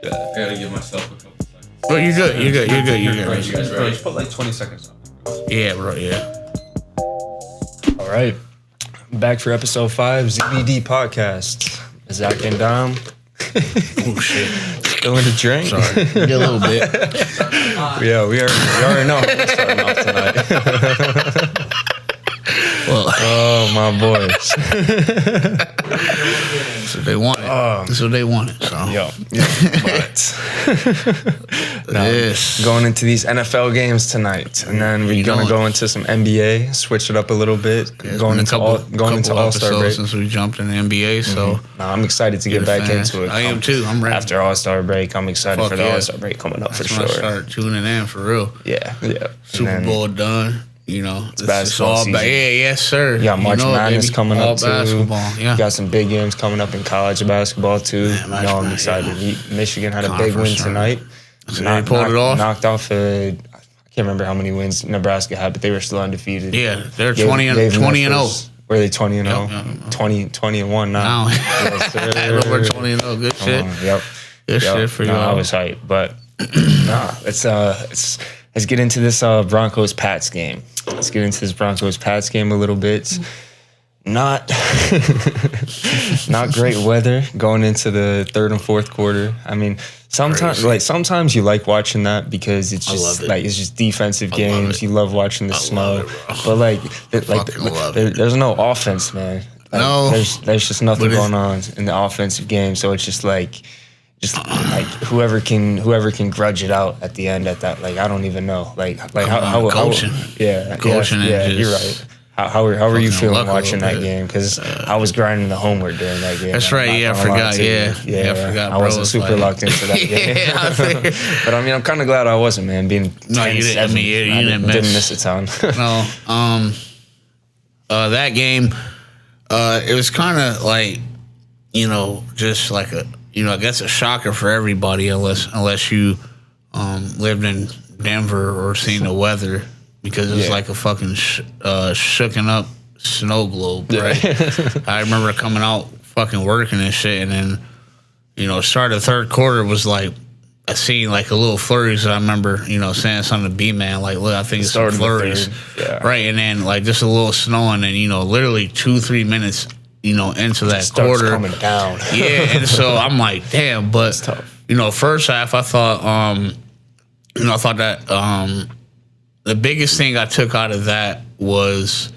I gotta give myself a couple seconds. Oh, you're good. You're good. Right, you guys ready? Just put like 20 seconds on. Yeah, bro. Yeah. All right. Back for episode 5, ZBD podcast. Zach and Dom. Oh, shit. Still in the drink? Sorry. Yeah, a little bit. Yeah, we already know how we're starting off tonight. Well, Oh, my boys. so they want it. So they want it. So. But now, going into these NFL games tonight, and then we're gonna go into some NBA, switch it up a little bit. Yeah, going into All-Star break. Since we jumped in the NBA, so I'm excited to get back into it. I am too. I'm ready. After All-Star break, I'm excited for the All-Star break coming up. That's for when sure. I start tuning in for real. Yeah. Super Bowl done. You know, it's basketball all season. Yeah, yes, sir. You got March Madness coming all up too. Basketball, yeah. You got some big games coming up in college basketball too. I'm excited. Yeah. Michigan had a big win tonight. So they pulled it off. Knocked off. I can't remember how many wins Nebraska had, but they were still undefeated. Yeah, they're 20 and 0. Were they 20 and 0? Yep. 20 and 1 now. Yes, over 20 and 0. Good shit. Yep. Good shit for you. I was hyped, but let's get into this Broncos Pats game. Let's get into this Broncos Pats game a little bit. Not great weather going into the third and fourth quarter. I mean, sometimes you like watching that because it's just it's just defensive games. You love watching the snow, but there's no offense, man. There's just nothing going on in the offensive game. So it's just like whoever can grudge it out at the end at that, I don't even know. How coaching. Coaching. Yeah, you're right. How were you feeling watching that game? Because I was grinding the homework during that game. That's right. Yeah, I forgot. I forgot. I wasn't super locked into that game. But I mean, I'm kind of glad I wasn't, man. Being 10-7, you didn't miss a ton. No. That game, it was kind of just like a. I guess a shocker for everybody unless you lived in Denver or seen the weather, because it was like a fucking shooken up snow globe, right? I remember coming out fucking working and shit, and then start of the third quarter was like I seen a little flurries. I remember saying something to B-Man look, I think it's some flurries, right? And then just a little snow, and then literally 2-3 minutes. Into that quarter coming down. Yeah, and so I'm like, damn, but first half I thought that the biggest thing I took out of that was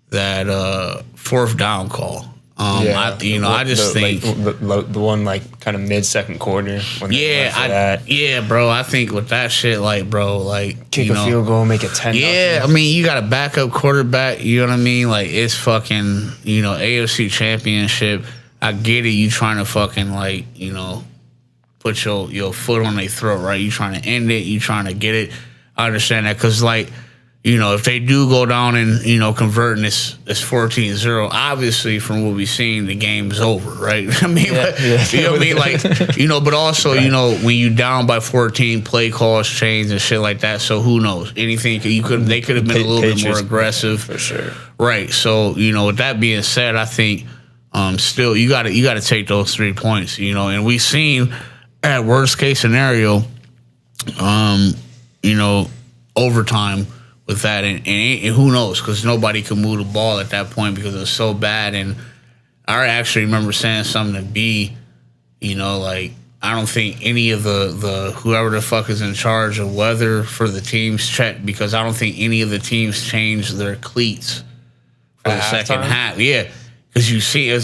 that fourth down call. I just think the one kind of mid-second quarter. When bro. I think with that shit, kick a field goal, make it 10. Yeah, I mean, you got a backup quarterback. You know what I mean? It's fucking AFC Championship. I get it. You trying to fucking put your foot on their throat, right? You trying to end it. You trying to get it. I understand that because if they do go down and, convert and it's 14-0, obviously from what we've seen, the game's over, right? I mean, you know what I mean? But also, when you down by 14, play calls change and shit like that. So who knows? Anything they could have been a little bit more aggressive. For sure. Right. So, with that being said, I think still you gotta take those 3 points, and we've seen at worst case scenario, overtime with that, and who knows, because nobody could move the ball at that point because it was so bad. And I actually remember saying something to B, I don't think any of the whoever the fuck is in charge of weather for the teams checked, because I don't think any of the teams changed their cleats for the second half. Yeah, because you see, you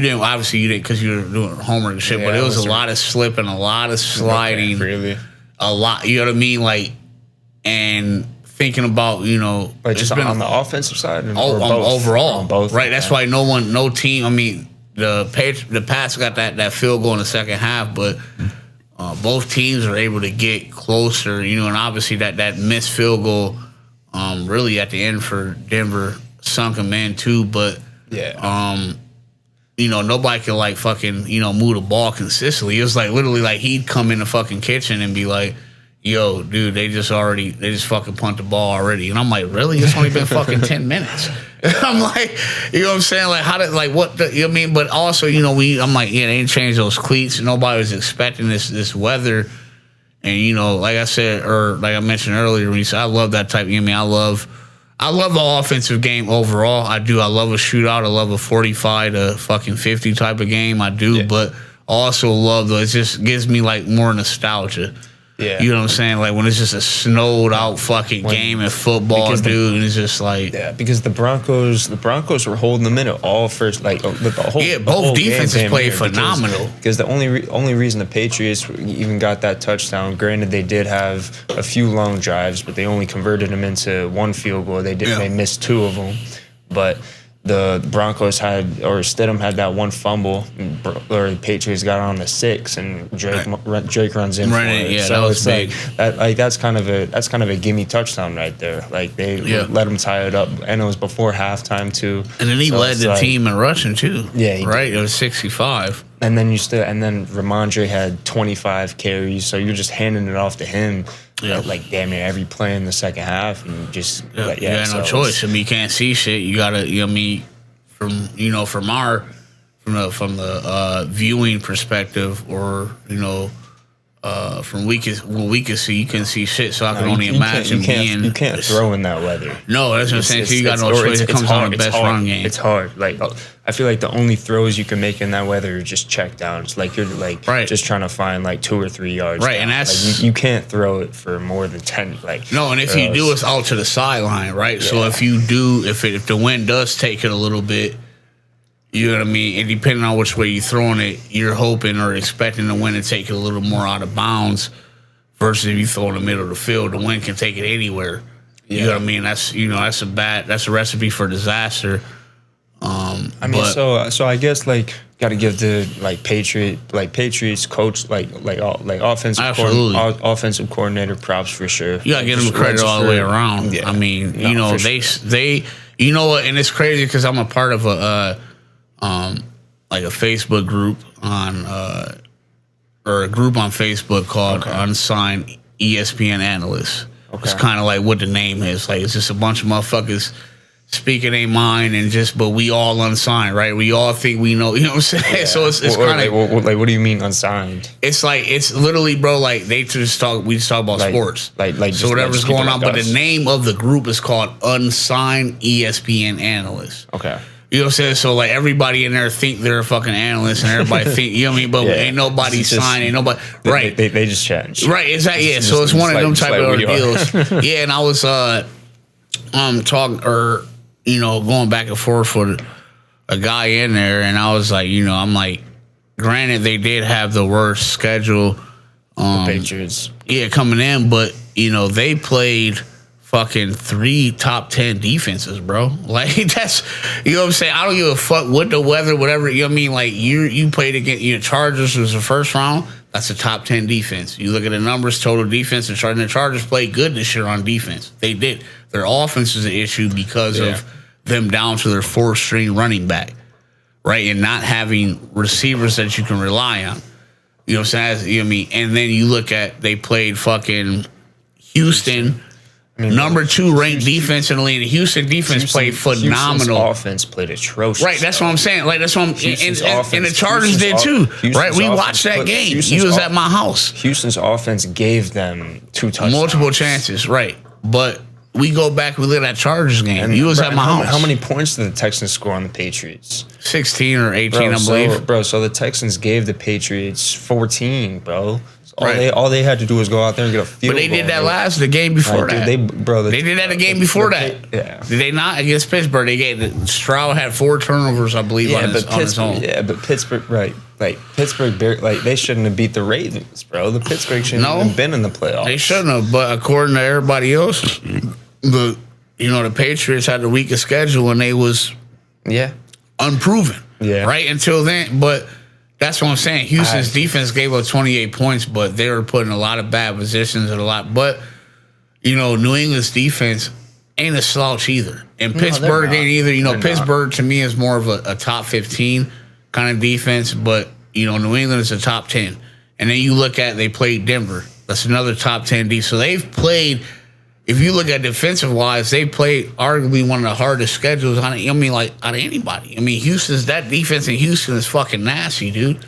didn't because you were doing homework and shit, but it was a lot of slipping, a lot of sliding, really, a lot. You know what I mean? And thinking about, just on the offensive side, overall, both, right? That's why no team. I mean, the Pats got that field goal in the second half, but both teams are able to get closer. And obviously that missed field goal, really at the end for Denver sunk them in too. But nobody can fucking move the ball consistently. It was literally he'd come in the fucking kitchen and be like, yo, dude, they just fucking punt the ball already. And I'm like, really? It's only been fucking 10 minutes. I'm like, you know what I'm saying? Like, how did, like, what, the, you know what I mean? But also, you know, I'm like, yeah, they didn't change those cleats. Nobody was expecting this weather. And, you know, like I said, or like I mentioned earlier, when you said, I love that type, you know what I mean? I love the offensive game overall. I do. I love a shootout. I love a 45 to fucking 50 type of game. I do. Yeah. But I also love it just gives me like more nostalgia. Yeah. You know what I'm saying? Like when it's just a snowed out fucking game in football, dude, and it's just like. Yeah, because the Broncos were holding them in it all first, like the whole. Yeah, both defenses played phenomenal. Because the only reason the Patriots even got that touchdown, granted they did have a few long drives, but they only converted them into one field goal. They missed two of them, but. The Broncos Stidham had that one fumble, or the Patriots got on the 6, and Drake runs in for it. Yeah, so that was big. That's kind of a gimme touchdown right there. Like they let him tie it up, and it was before halftime too. And then he led the team in rushing too. Yeah, right. It was 65. And then Ramondre had 25 carries, so you're just handing it off to him. Yeah. Like damn near every play in the second half, and just you got no choice. I mean, you can't see shit. You gotta, you know, from the viewing perspective, or you know, from what we can see, you can see shit. So I can only imagine you can't throw in that weather. No, that's what I'm saying. So you got no choice. It comes on the best run game. It's hard. Like I feel like the only throws you can make in that weather are just check downs. Like you're like just trying to find like 2 or 3 yards. Right, down. And that's like, you can't throw it for more than 10. Like no, and if you do, it's out to the sideline, right? Yeah. So if you do, if the wind does take it a little bit. You know what I mean? And depending on which way you're throwing it, you're hoping or expecting the wind to take it a little more out of bounds versus if you throw in the middle of the field, the wind can take it anywhere. You know what I mean? That's a recipe for disaster. So I guess like got to give the Patriots coach offensive coordinator props for sure. You got to give them credit all the way around. Yeah. I mean, they you know what, and it's crazy because I'm a part of a Facebook group or a group on Facebook called Unsigned ESPN Analysts. Okay. It's kind of like what the name is. Like it's just a bunch of motherfuckers speaking their mind but we all unsigned, right? We all think we know, you know what I'm saying? Yeah. So it's kind of like, what do you mean unsigned? It's like, it's literally, bro, like we just talk about sports. So whatever's going on, but the name of the group is called Unsigned ESPN Analysts. Okay. You know what I'm saying? So like everybody in there think they're a fucking analyst, and everybody think, you know what I mean? But ain't nobody signed, ain't nobody, right? They just chat. Right, exactly. Yeah. So it's one of them type of deals. Yeah, and I was talking going back and forth with a guy in there, and I was like, I'm like, granted they did have the worst schedule, the Patriots, coming in, but they played fucking 3 top 10 defenses, bro. Like that's, you know what I'm saying? I don't give a fuck what the weather, whatever. You know what I mean? Like you played against your Chargers was the first round. That's a top 10 defense. You look at the numbers, total defense, and the Chargers played good this year on defense. They did. Their offense is an issue because of them down to their 4th string running back, right? And not having receivers that you can rely on. You know what I'm saying? You know what I mean? And then you look at, they played fucking Houston. Number 2 ranked defense in the league. The Houston defense played phenomenal. Houston's offense played atrocious. Right, that's what I'm saying. Like that's what I'm. And the Chargers did too. Right, we watched that game. You was at my house. Houston's offense gave them 2 touchdowns, multiple chances. Right, but we go back. We look at that Chargers game. And you was at my house. How many points did the Texans score on the Patriots? 16 or 18, I believe. So the Texans gave the Patriots 14, bro. All they had to do was go out there and get a field goal. But they did that the game before that. They did that the game before that. Yeah. Did they not? Against Pittsburgh, Stroud had 4 turnovers, I believe, on his own. Yeah, but Pittsburgh, right. Like, Pittsburgh, they shouldn't have beat the Ravens, bro. The Pittsburgh shouldn't have been in the playoffs. They shouldn't have, but according to everybody else, the Patriots had the weakest schedule, and they was unproven. Yeah. Right? Until then, but... That's what I'm saying. Houston's defense gave up 28 points, but they were put in a lot of bad positions and a lot. But, New England's defense ain't a slouch either. And Pittsburgh ain't either. Pittsburgh, to me, is more of a top 15 kind of defense. But, New England is a top 10. And then you look at, they played Denver. That's another top 10 D. So they've played. If you look at defensive wise, they played arguably one of the hardest schedules out of anybody. I mean, that defense in Houston is fucking nasty, dude.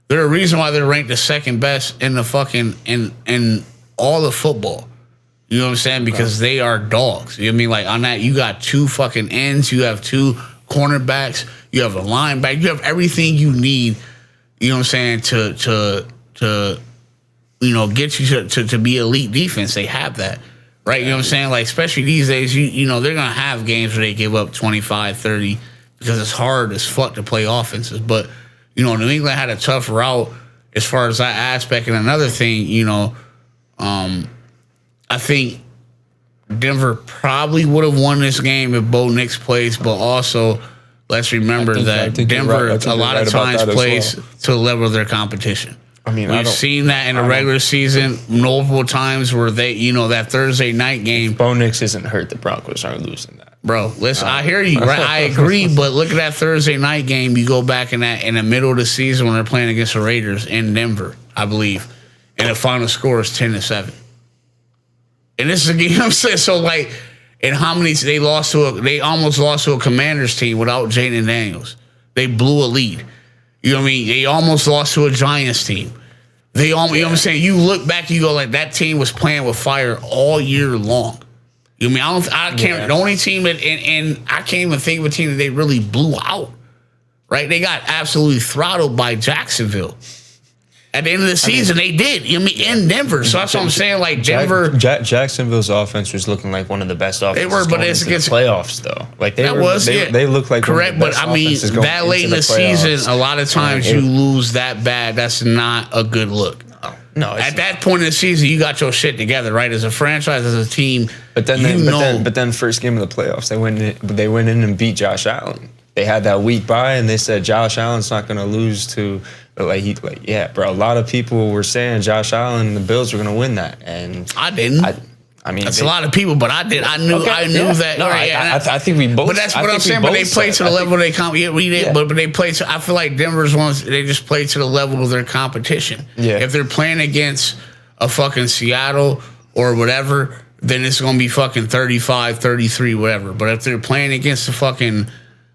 They're the reason why they're ranked the second best in the fucking in all of football. You know what I'm saying? Because they are dogs. You know what I mean? Like on that, you got 2 fucking ends, you have 2 cornerbacks, you have a linebacker, you have everything you need. You know what I'm saying? To get you to be elite defense. They have that. Right, you know what I'm saying? Like, especially these days, you know, they're going to have games where they give up 25, 30 because it's hard as fuck to play offenses. But, you know, New England had a tough route as far as that aspect. And another thing, you know, I think Denver probably would have won this game if Bo Nix plays. But also, let's remember that Denver a lot of times plays to the level of their competition. I mean, we've seen that in the regular season multiple times where they, you know, that Thursday night game. Bo Nix isn't hurt. The Broncos aren't losing that. Bro, listen, I hear you, right? I agree, but look at that Thursday night game. You go back in the middle of the season when they're playing against the Raiders in Denver, I believe, and the final score is 10-7. And this is a game, you know what I'm saying? So, like, and how many they almost lost to a Commanders team without Jaden Daniels. They blew a lead. You know what I mean? They almost lost to a Giants team. You know what I'm saying? You look back, you go like that team was playing with fire all year long. You know what I mean? I can't. The only team that and I can't even think of a team that they really blew out. Right? They got absolutely throttled by Jacksonville. At the end of the season, they did. You know what I mean? In Denver. So that's what I'm saying. Like Denver, Jacksonville's offense was looking like one of the best offenses. They were, but it's against the playoffs though. Like they look like correct. But I mean, that late in the season, a lot of times you lose that bad. That's not a good look. No. At that point in the season, you got your shit together, right? As a franchise, as a team. But then, first game of the playoffs, they went in and beat Josh Allen. They had that week bye, and they said Josh Allen's not going to lose to. Bro. A lot of people were saying Josh Allen and the Bills were going to win that, and I didn't. I mean, that's a lot of people, but I did. I knew that. No, I think we both. But that's what I'm saying. But they played to the level they come. Yeah, we did. But they played. I feel like Denver's ones. They just played to the level of their competition. Yeah. If they're playing against a fucking Seattle or whatever, then it's gonna be fucking 35, 33, whatever. But if they're playing against the fucking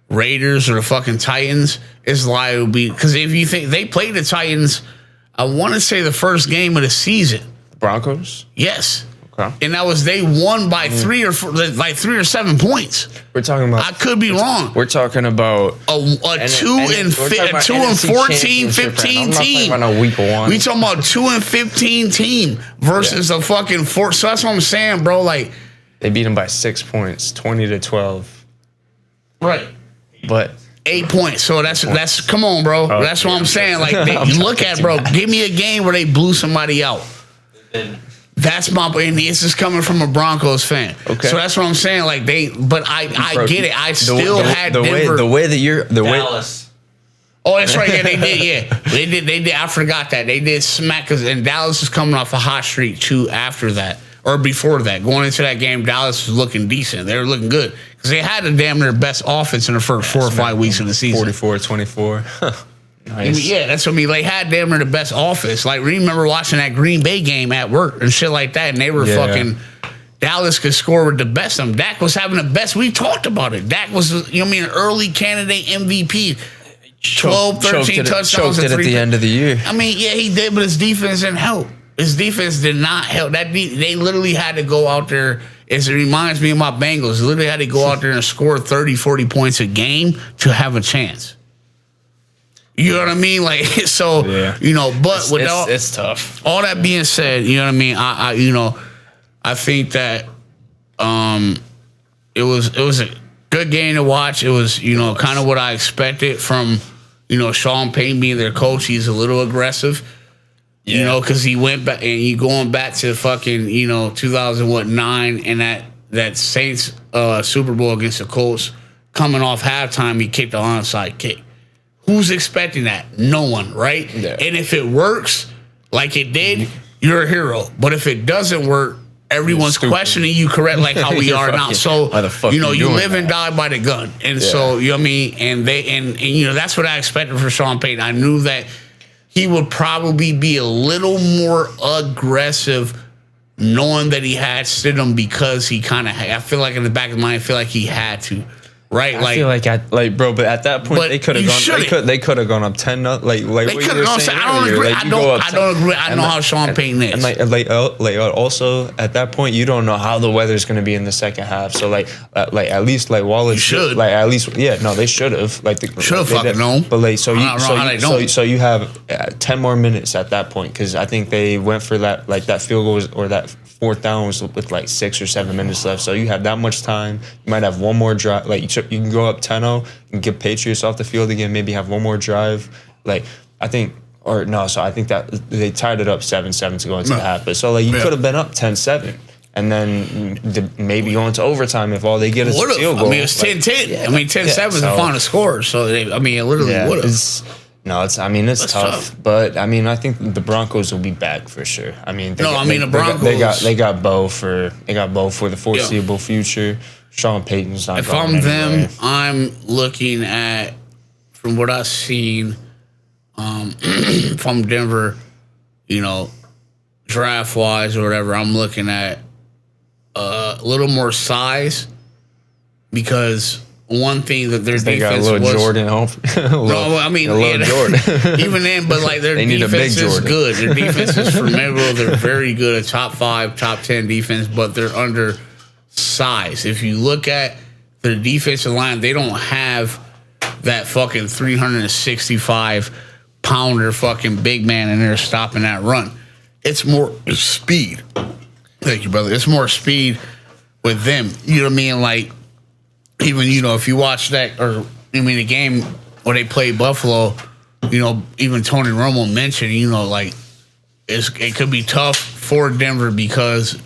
Raiders or the fucking Titans, it's liable to be, because if you think they played the Titans, I want to say the first game of the season. Broncos? Yes. Okay. And that was they won by 3 or 7 points. We're talking about. I could be wrong. We're talking about a 2-14, 15 team. We're talking week 1. We talking about 2-15 team versus a fucking 4. So that's what I'm saying, bro. Like they beat them by 6 points, 20-12. Right. But 8 points. So that's come on, bro. That's what I'm saying. Like look at, bro. Give me a game where they blew somebody out. That's my, and this is coming from a Broncos fan. Okay. So that's what I'm saying. Like but I get it. I still had Denver. The way that you're Dallas. Oh, that's right. Yeah, they did. Yeah, they did. I forgot that they did smack, because and Dallas is coming off a hot streak too. After that or before that, going into that game, Dallas was looking decent. They were looking good because they had the damn near best offense in the first 4 or 5 weeks of the season. 44-24. Nice. Yeah, that's what I mean. They had damn near the best offense. Like, remember watching that Green Bay game at work and shit like that, and they were fucking. Dallas could score with the best of them. Dak was having the best. We talked about it. Dak was, you know what I mean, an early candidate MVP. 12, 13 touchdowns. Choked it at the end of the year. I mean, yeah, he did, but his defense didn't help. His defense did not help. They literally had to go out there. It reminds me of my Bengals. They literally had to go out there and score 30, 40 points a game to have a chance. You know what I mean? Like, so, you know, but it's tough. All that being said, you know what I mean? I think that it was a good game to watch. It was, you know, kind of what I expected from, you know, Sean Payton being their coach. He's a little aggressive, you know, because he went back, and you going back to fucking, you know, 2009 and that Saints Super Bowl against the Colts, coming off halftime, he kicked the onside kick. Who's expecting that? No one, right? Yeah. And if it works like it did, you're a hero. But if it doesn't work, everyone's questioning you, correct, like how we are now. So, you know, you live and die by the gun. And so, you know what I mean? And you know, that's what I expected for Sean Payton. I knew that he would probably be a little more aggressive, knowing that he had Stidham because he kind of. I feel like in the back of the mind, I feel like he had to. Right, I feel like bro, but at that point they could have gone. They could have gone up 10. Like they what you were saying I don't earlier, agree. I don't agree. I know how Sean Payton is. And also at that point you don't know how the weather's going to be in the second half. So at least Wallace should they should have should have fucking known. But so you have 10 more minutes at that point because I think they went for that field goal or that fourth down was with 6 or 7 minutes left. So you have that much time. You might have one more drive. You can go up 10-0 and get Patriots off the field again. Maybe have one more drive. I think that they tied it up 7-7 to go into the half. But so you could have been up 10-7. And then maybe go into overtime if all they get is a field goal. I mean, it's 10-10. I mean, 10-7 is the final score. So, it literally would have. No, it's tough. But, I think the Broncos will be back for sure. The Broncos. They got Bo for the foreseeable future. Sean Payton's not going anywhere. If I'm them, I'm looking at, from what I've seen from Denver, draft-wise or whatever, I'm looking at a little more size because one thing that their defense got a little was Jordan home. Jordan. Even then, but their defense is good. Their defense is formidable. They're very good, a top 5, top 10 defense, but they're under size. If you look at their defensive line, they don't have that fucking 365 pounder fucking big man in there stopping that run. It's more speed. Thank you, brother. It's more speed with them. You know what I mean? Even, if you watch that, the game where they played Buffalo, even Tony Romo mentioned, it could be tough for Denver because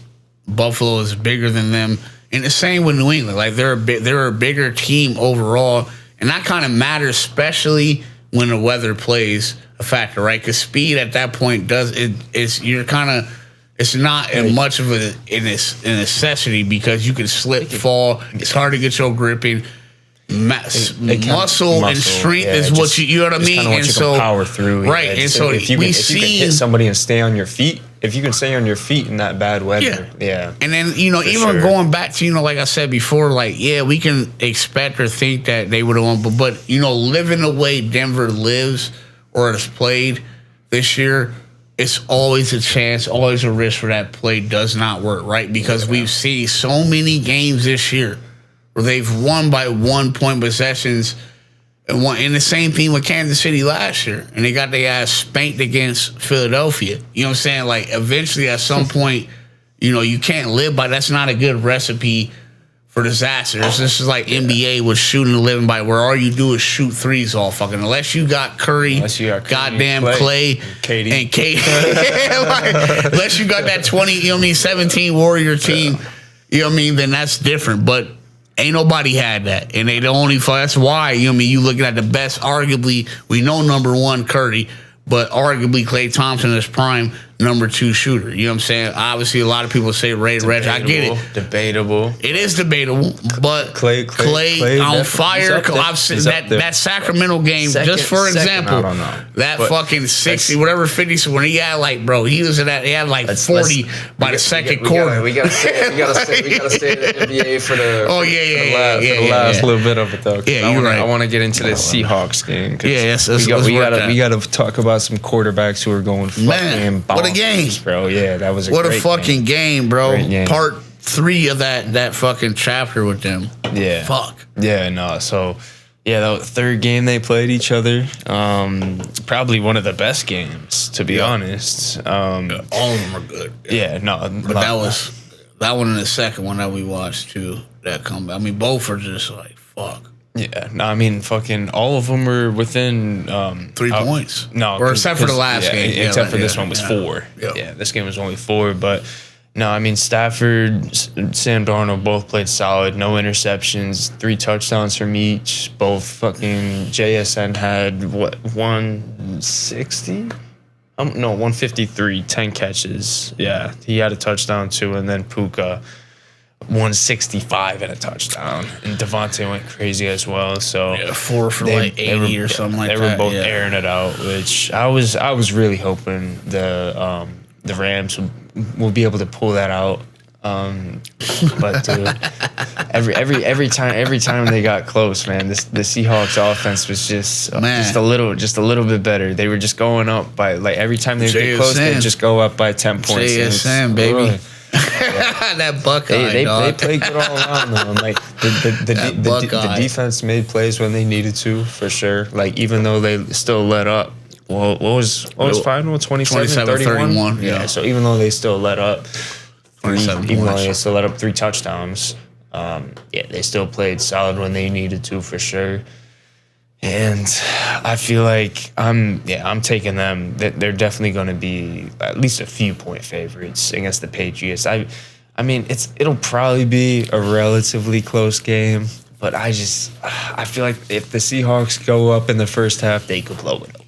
Buffalo is bigger than them. And the same with New England. They're a bigger team overall. And that kind of matters, especially when the weather plays a factor, right? Because speed at that point it's not as much of a necessity because you can slip, fall. It's hard to get your gripping. Muscle and strength is what you know what I mean? And so power through. Right. And so if you can hit somebody and stay on your feet, if you can stay on your feet in that bad weather. Yeah. And then, even going back to, like I said before, we can expect or think that they would have won. But living the way Denver lives or has played this year, it's always a chance, always a risk for that play does not work, right? Because we've seen so many games this year where they've won by 1 point possessions and the same thing with Kansas City last year. And they got their ass spanked against Philadelphia. You know what I'm saying? Eventually at some point, you can't live by that's not a good recipe for disasters. This is like NBA was shooting and living by where all you do is shoot threes all fucking unless you got Curry, goddamn Clay, and KD. Unless you got that 17 Warrior team, then that's different. But ain't nobody had that. And they the only that's why, you looking at the best, arguably, we know number 1 Curry, but arguably Klay Thompson is prime number 2 shooter. You know what I'm saying? Obviously, a lot of people say Ray Reg. I get it. Debatable. It is debatable, but Clay on fire. I've seen that Sacramento game, just for example, that fucking 60, whatever 50. When he had he was in that. He had 40 by the second quarter. We gotta stay in the NBA for the last little bit of it though. Yeah, you're right. I want to get into the Seahawks game. We gotta talk about some quarterbacks who are going fucking What a game, bro! Yeah, that was a fucking game, bro. Part 3 of that fucking chapter with them. Yeah, fuck. Yeah, no. So, that was the third game they played each other. Probably one of the best games, to be honest. All of them are good. Yeah, no. But that one and the second one that we watched too. That comeback. Both are just fuck. Yeah, no, fucking all of them were within 3 points. No, or except for the last game. Except for this one was 4. Yeah, this game was only 4. But no, Stafford, Sam Darnold both played solid. No interceptions, 3 touchdowns from each. Both fucking JSN had 160? No, 153, 10 catches. Yeah, he had a touchdown too, and then Puka 165 and a touchdown, and Devontae went crazy as well. So 4 for like 80 or something like that. They were both airing it out, which I was really hoping the Rams would be able to pull that out. But dude, every time they got close, man, the Seahawks offense was just a little bit better. They were just going up by like every time they get close, they just go up by 10 points. JSN, baby. That Buckeye, they played good all around though. And like the defense made plays when they needed to, for sure. Like even though they still let up. Well, what was final? 27-31? Yeah. So even though they still let up, even though they still let up 3 touchdowns, they still played solid when they needed to, for sure. And I feel like I'm taking them. They're definitely going to be at least a few point favorites against the Patriots. I mean, it'll probably be a relatively close game, but I feel like if the Seahawks go up in the first half, they could blow it open.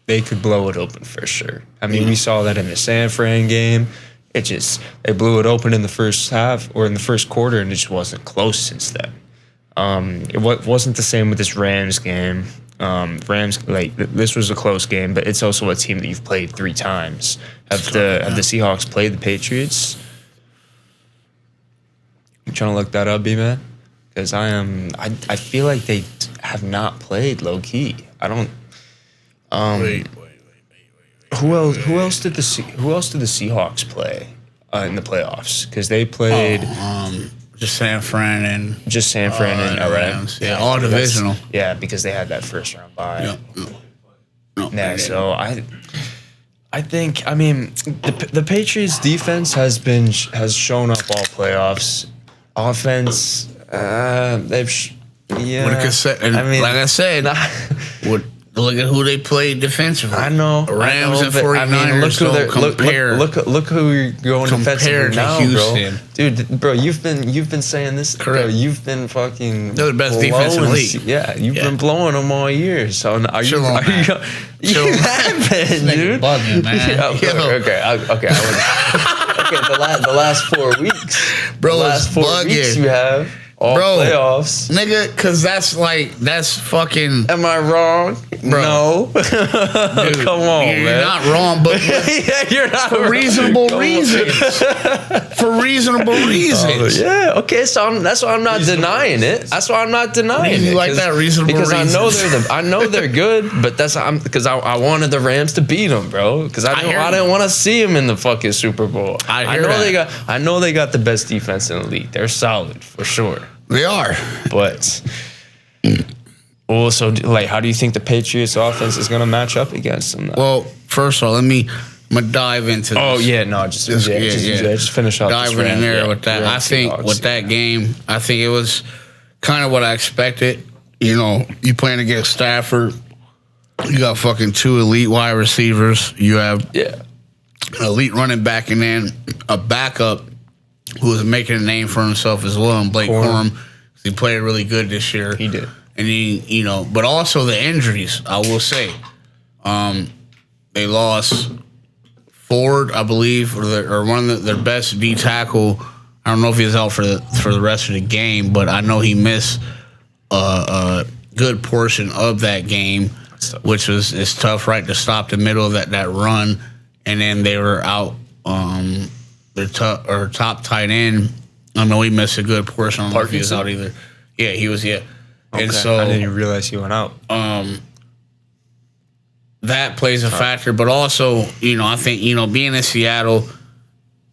They could blow it open for sure. I mean, we saw that in the San Fran game. They blew it open in the first half or in the first quarter, and it just wasn't close since then. It wasn't the same with this Rams game. Rams, like, this was a close game, but it's also a team that you've played 3 times. Have the Seahawks played the Patriots? You trying to look that up, B-Man? Because I feel like they have not played low key. I don't. Wait. Who else did the Seahawks play in the playoffs? Because they played just San Fran and Rams. Yeah, all divisional. Yeah, because they had that first round bye. Yeah. So I think the Patriots defense has shown up all playoffs. Offense, like I said, look at who they played defensively. I know. Rams and 49ers. Look who you're going defensively now, Houston. Bro. Dude, bro, you've been saying this. Correct. Bro, you've been fucking. They're the best defense in the league. Yeah, you've been blowing them all year. So are you? You have been, dude. Bugging, man. Okay. The last 4 weeks, bro. The last 4 weeks you have. All playoffs. Nigga, because that's fucking... Am I wrong? Bro. No. Dude, come on, man. You're not wrong, but you're not for reasonable reasons. For reasonable reasons. Yeah, okay, so that's why I'm not denying it. That's why I'm not denying it. You like that reasonable because reasons. I know they're good, but that's because I wanted the Rams to beat them, bro. Because I didn't want to see them in the fucking Super Bowl. I know they got the best defense in the league. They're solid, for sure. They are. But also, like, how do you think the Patriots offense is going to match up against them? Well, first of all, I'm going to dive into this. Oh, yeah, no, just finish up. Diving in there with that. I think with that game, I think it was kind of what I expected. You know, you playing against Stafford. You got fucking 2 elite wide receivers. You have an elite running back and then a backup who was making a name for himself as well, and Blake Corum. He played really good this year. He did. And but also the injuries, I will say. They lost Ford, I believe, or one of their best D tackle. I don't know if he's out for the rest of the game, but I know he missed a good portion of that game, which it's tough, right, to stop the middle of that run. And then they were out. Their top tight end, I know he missed a good portion. I don't know if he was out either. Yeah, he was, Okay. And so I didn't even realize he went out. That plays a factor, but also, I think, being in Seattle,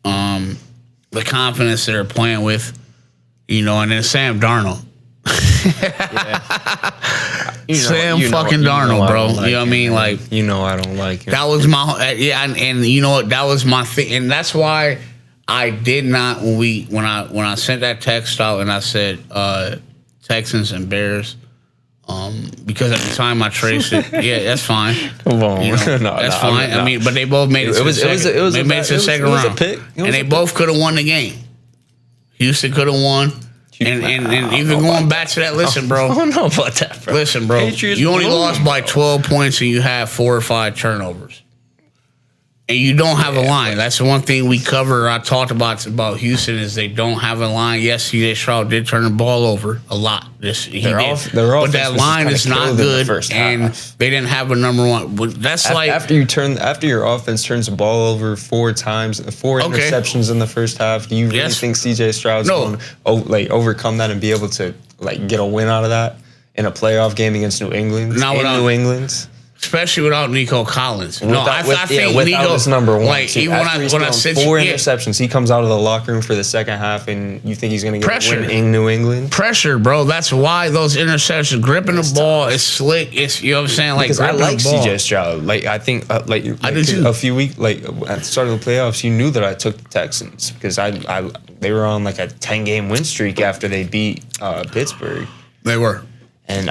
the confidence they're playing with, and then Sam Darnold. Sam fucking Darnold, bro. You know what I mean? Like, I don't like him. That was my and you know what? That was my thing, and that's why I did not when I sent that text out and I said Texans and Bears, because at the time I traced it. Yeah, that's fine. Come on, that's fine. I mean, but they both made it. It was a second round, and they both could have won the game. Houston could have won. And even going back to that, listen, bro. I don't know about that, bro. Listen, bro. You only lost by 12 points and you had 4 or 5 turnovers. And you don't have a line. That's the one thing we covered. I talked about Houston is they don't have a line. Yes, C.J. Stroud did turn the ball over a lot. But that line is not good, and they didn't have a number one. That's after your offense turns the ball over 4 times, 4 interceptions in the first half. Do you really think C.J. Stroud's going to overcome that and be able to get a win out of that in a playoff game against New England? New England. Especially without Nico Collins. I think Nico is number one. Even when I said 4 interceptions, he comes out of the locker room for the second half, and you think he's going to get a win in New England? Pressure, bro. That's why those interceptions, gripping the ball, is slick. It's, you know what I'm saying? Because I like C.J. Stroud. I think I did too. A few weeks, at the start of the playoffs, you knew that I took the Texans because they were on a 10-game win streak after they beat Pittsburgh. They were, and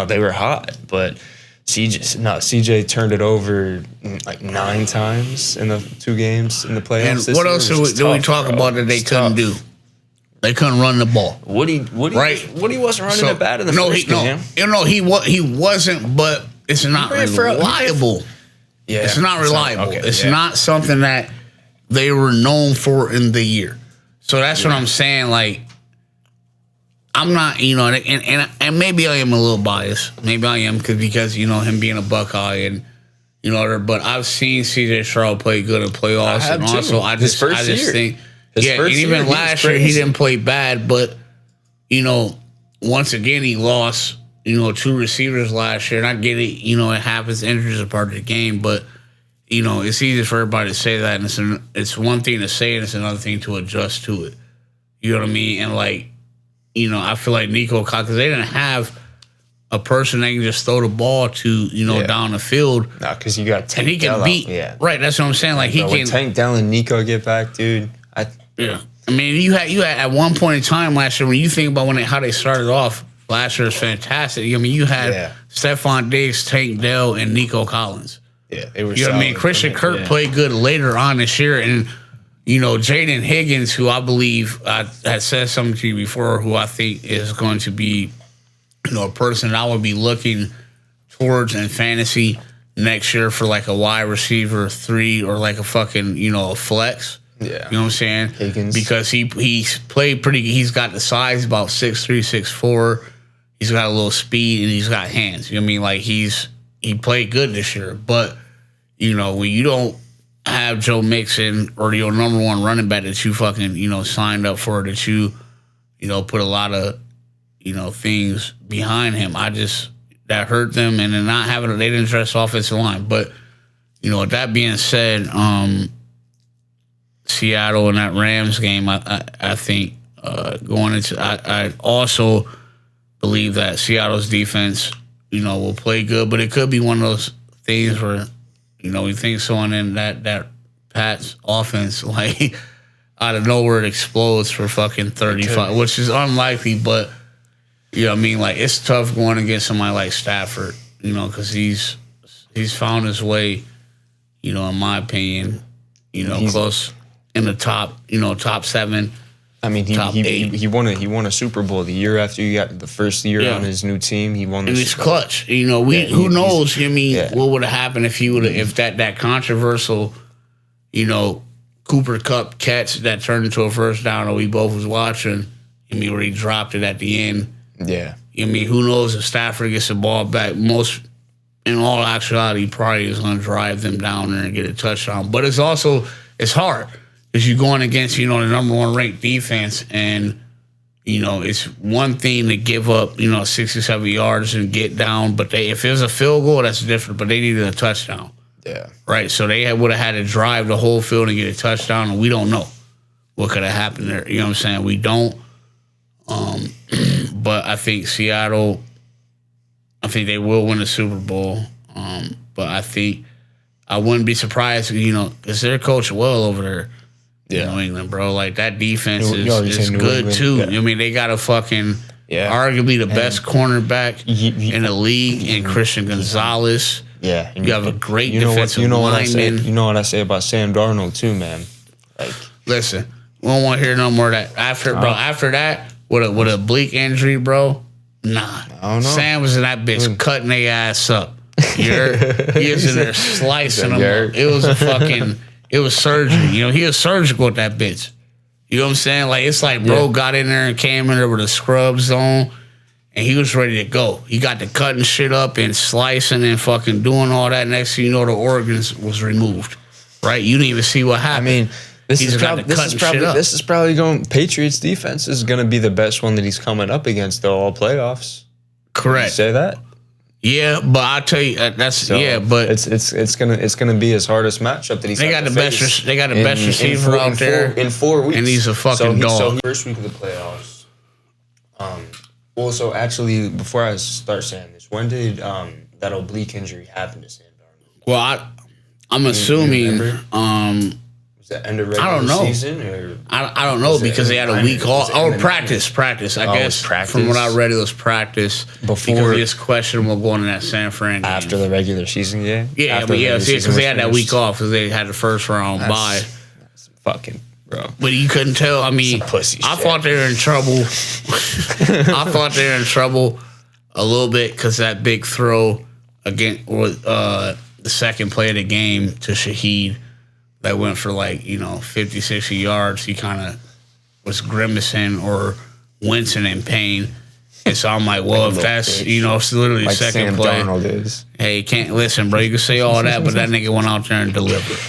they were hot, but. CJ turned it over 9 times in the 2 games in the playoffs. And what else do we talk about that they couldn't do? They couldn't run the ball. Woody wasn't running it bad in the first game. He wasn't, but it's not reliable. Yeah, it's not reliable. It's not something that they were known for in the year. So that's what I'm saying. I'm not, and maybe I am a little biased. Maybe I am because him being a Buckeye and but I've seen C.J. Stroud play good in playoffs, and also I just think, and even last year he didn't play bad, but once again he lost 2 receivers last year, and I get it, it happens, injuries are part of the game, but it's easy for everybody to say that, and it's one thing to say, and it's another thing to adjust to it. You know what I mean? And I feel like Nico Collins, because they didn't have a person that can just throw the ball to, down the field. No, because you got Tank. And he can beat. Yeah. Right, that's what I'm saying. He can. When Tank Dell and Nico get back, dude. I mean, you had at one point in time last year, when you think about how they started off, last year was fantastic. I mean, you had Stephon Diggs, Tank Dell, and Nico Collins. Yeah, they were You know what I mean? Christian Kirk played good later on this year, and Jaden Higgins, who I believe I had said something to you before, who I think is going to be, a person that I would be looking towards in fantasy next year for a wide receiver 3 or a fucking, a flex. Yeah. You know what I'm saying? Higgins. Because he's played pretty good. He's got the size, about 6'3", 6'4". He's got a little speed, and he's got hands. You know what I mean? He played good this year. But, when you don't have Joe Mixon or your number 1 running back that you fucking, signed up for, that you, put a lot of, things behind him. That hurt them, and then they didn't address offensive line. But, with that being said, Seattle in that Rams game, I think going into, I also believe that Seattle's defense, will play good, but it could be one of those things where, we think someone in that Pats offense, out of nowhere, it explodes for fucking 35, which is unlikely, but, it's tough going against somebody like Stafford, because he's found his way, in my opinion, close in the top, top 7. I mean, he won a Super Bowl the year after you got the first year on his new team. He won. And he's clutch. Who knows? What would have happened if if that controversial, Cooper Kupp catch that turned into a first down, or we both was watching. Where he dropped it at the end. Yeah. Who knows if Stafford gets the ball back? In all actuality, probably is going to drive them down there and get a touchdown. But it's hard. Because you're going against, the number 1 ranked defense, and, it's one thing to give up, 67 yards and get down, but if it was a field goal, that's different, but they needed a touchdown. Yeah. Right? So they would have had to drive the whole field and get a touchdown, and we don't know what could have happened there. You know what I'm saying? We don't. But I think Seattle, they will win the Super Bowl. But I wouldn't be surprised, because they're coaching well over there. New England, bro. That defense is good, too. Yeah. They got a fucking arguably the best cornerback in the league in Christian Gonzalez. Yeah. You have a great defensive lineman. You know what I say about Sam Darnold, too, man. Listen, we don't want to hear no more of that. After that, with a bleak injury, bro, nah. I don't know. Sam was in that bitch cutting their ass up. He is in there slicing them up. It was it was surgery. You know, he was surgical with that bitch. You know what I'm saying? Like, it's like bro got in there and came in there with a scrubs on, and he was ready to go. He got to cutting shit up and slicing and fucking doing all that. Next thing you know, the organs was removed. Right? You didn't even see what happened. I mean, this is probably going. Patriots defense is going to be the best one that he's coming up against, though, all playoffs. Correct. Say that. Yeah, but I'll tell you but it's gonna be his hardest matchup that he's. They got the best receiver out there in 4 weeks, and he's a fucking dog. So first week of the playoffs. Well, so actually, before I start saying this, when did that oblique injury happen to Sam Darnold? Well, I'm assuming. Was that end of regular season? Or I don't know because they had a week off. Or practice. I guess from what I read, it was practice before it's questionable going in that San Fran game. After the regular season game. Yeah, because they had that week off because they had the first round bye. That's fucking bro. But you couldn't tell. I mean, I thought they were in trouble. I thought they were in trouble a little bit because that big throw the second play of the game to Shaheed. That went for 50, 60 yards. He kind of was grimacing or wincing in pain. And so I'm like, well, if that's, it's literally like second Sam play. Darnold is. Hey, you can't listen, bro. You can say all that, but that nigga went out there and delivered.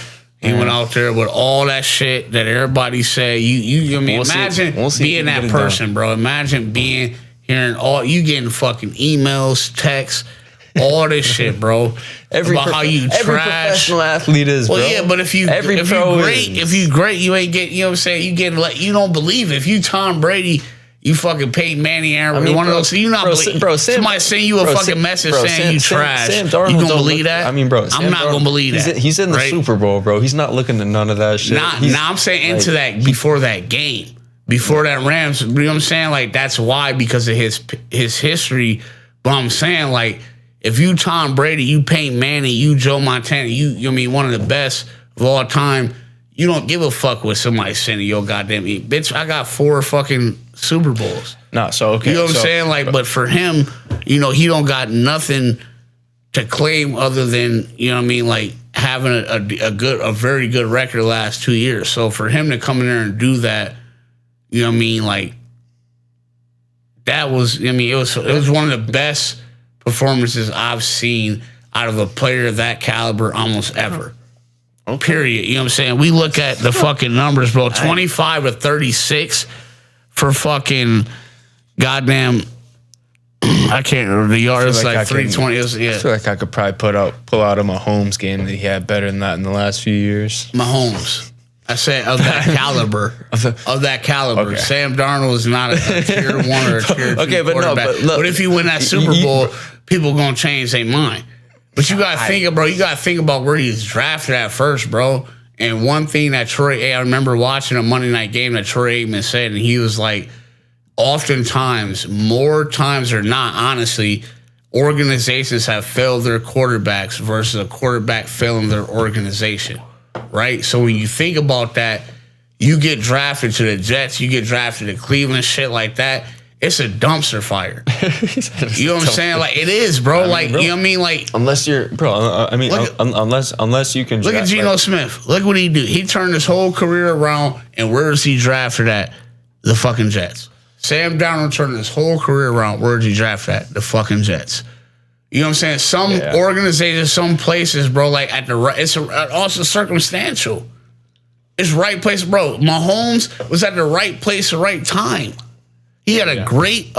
He went out there with all that shit that everybody say. Imagine being that person, bro. Imagine hearing you getting fucking emails, texts, all this shit, bro. About how you every trash. Professional athlete is, bro. Well, yeah, but if you great, you ain't get. You know what I'm saying? You don't believe it. If you Tom Brady, you fucking Peyton Manning, Aaron, one of those. You not believe. Bro, somebody send you a fucking message saying you trash. Sam Darnold, you gonna believe that? I mean, bro, I'm not gonna believe that. He's in the Super Bowl, bro. He's not looking to none of that shit. Nah, I'm saying into that before that game, before that Rams. You know what I'm saying? Like that's why because of his history. But I'm saying if you Tom Brady, you Peyton Manning, you Joe Montana, you one of the best of all time, you don't give a fuck what somebody sending your goddamn bitch. I got 4 fucking Super Bowls. No, so okay. You know what I'm saying? But for him, he don't got nothing to claim other than, having a very good record the last 2 years. So for him to come in there and do that, that was it was one of the best performances I've seen out of a player of that caliber almost ever. Period. You know what I'm saying? We look at the fucking numbers, bro. 25 to 36 for fucking goddamn. I can't remember the yards. Like 320. I feel like I could probably pull out a Mahomes game that he had better than that in the last few years. Mahomes. I said of that caliber. Of that caliber. Okay. Sam Darnold is not a tier 1 or a tier 2 quarterback. But if you win that Super Bowl, people gonna change their mind. But you gotta think, bro. You gotta think about where he's drafted at first, bro. And one thing that I remember watching a Monday night game that Troy Aikman said, and he was like, oftentimes, more times or not, honestly, organizations have failed their quarterbacks versus a quarterback failing their organization. Right? So when you think about that, you get drafted to the Jets, you get drafted to Cleveland, shit like that. It's a dumpster fire. You know what I'm saying? It is, bro. You know what I mean? Unless you're, bro. Unless you can. Look at Geno Smith. Look what he do. He turned his whole career around, and where is he drafted at? The fucking Jets. Sam Darnold turned his whole career around. Where is he drafted at? The fucking Jets. You know what I'm saying? Some organizations, some places, bro. It's also circumstantial. It's right place, bro. Mahomes was at the right place, the right time. He had a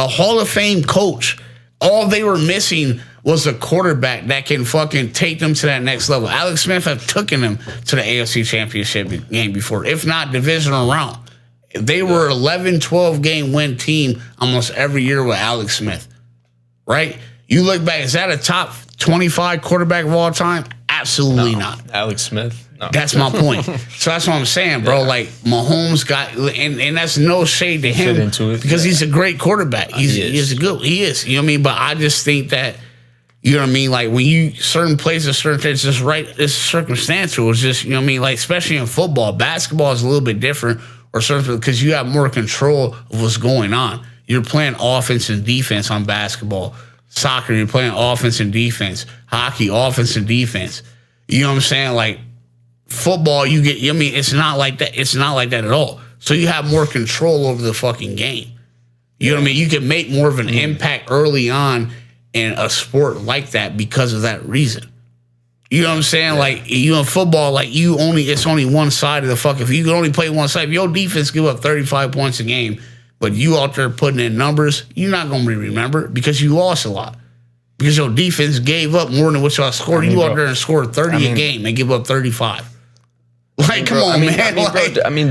Hall of Fame coach. All they were missing was a quarterback that can fucking take them to that next level. Alex Smith have taken them to the AFC Championship game before, if not divisional round. They were 11, 12 game win team almost every year with Alex Smith, right? You look back, is that a top 25 quarterback of all time? Absolutely not. Alex Smith? No. That's my point. So that's what I'm saying, bro. Mahomes got, and that's no shade to him because he's a great quarterback. He is. You know what I mean? But I just think that, you know what I mean? When you, certain places, certain things, just right, it's circumstantial. It's just, you know what I mean? Especially in football. Basketball is a little bit different or certain because you have more control of what's going on. You're playing offense and defense on basketball Soccer, you're playing offense and defense. Hockey, offense and defense. You know what I'm saying? Like football, you get. I mean, it's not like that. It's not like that at all. So you have more control over the fucking game. You know what I mean? You can make more of an impact early on in a sport like that because of that reason. You know what I'm saying? Yeah. Like, you know, football, like, it's only one side of the fuck. If you can only play one side, if your defense give up 35 points a game, but you out there putting in numbers, you're not going to be remembered because you lost a lot. Because your defense gave up more than what y'all scored. You out there and scored 30 a game and give up 35. Like, come on, man.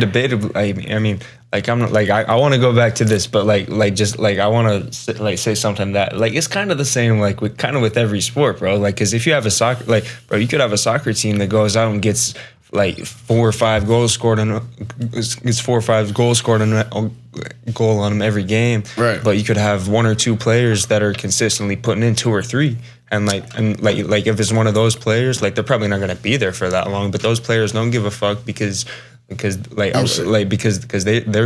Debatably, like I'm not, like I want to go back to this, but like I want to like say something that like it's kind of the same like with every sport, bro. Like, because if you have a soccer, like, bro, you could have a soccer team that goes out and gets like 4 or 5 goals scored on goal on them every game, right? But you could have 1 or 2 players that are consistently putting in 2 or 3. And like if it's one of those players, like they're probably not gonna be there for that long. But those players don't give a fuck because they're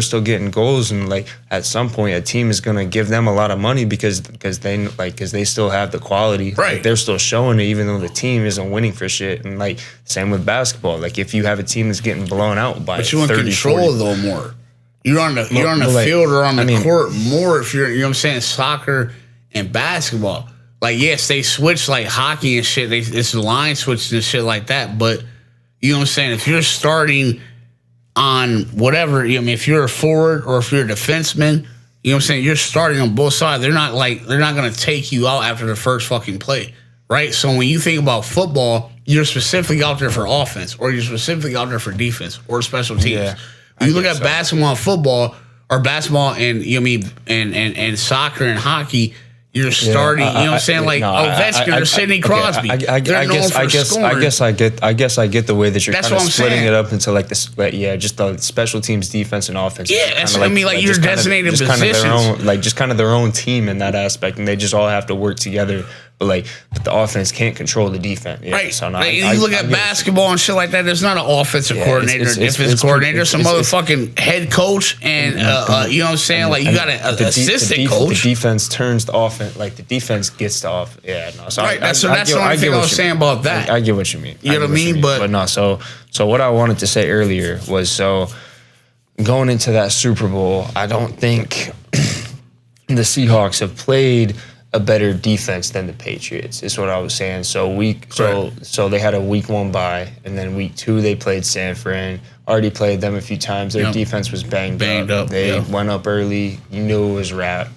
still getting goals, and like at some point a team is gonna give them a lot of money because they still have the quality. Right. Like, they're still showing it even though the team isn't winning for shit. And like same with basketball. Like if you have a team that's getting blown out by, but you want 30, control 40, though more. You're on the field or on the court more if you're, you know what I'm saying, soccer and basketball. Like, yes, they switch like hockey and shit. It's line switches and shit like that. But, you know what I'm saying? If you're starting on whatever, you know, I mean, if you're a forward or if you're a defenseman, you know what I'm saying? You're starting on both sides. They're not going to take you out after the first fucking play, right? So when you think about football, you're specifically out there for offense, or you're specifically out there for defense or special teams. Yeah, when you look at basketball and football, or basketball and, you know what I mean, and soccer and hockey, you're starting, you know what I'm saying? Like Ovechkin or Sidney Crosby. I guess I get the way that you're kind of splitting it up into like this, just the special teams, defense, and offense. Yeah, that's what I mean. Like, you're designated positions. Just kind of their own team in that aspect, and they just all have to work together. But the offense can't control the defense. Yeah, right. So you look at basketball and shit like that, there's not an offensive coordinator, defense coordinator, some motherfucking head coach, and you know what I'm saying? Like, you got an assistant coach. The defense turns the offense, like the defense gets the off. Yeah, no. So right. That's the only thing I was saying about that. I get what you mean. You know what I mean? But no. So what I wanted to say earlier was, going into that Super Bowl, I don't think the Seahawks have played a better defense than the Patriots, is what I was saying. So they had a week 1 bye, and then week 2 they played San Fran. Already played them a few times. Their defense was banged up. They went up early. You knew it was wrap.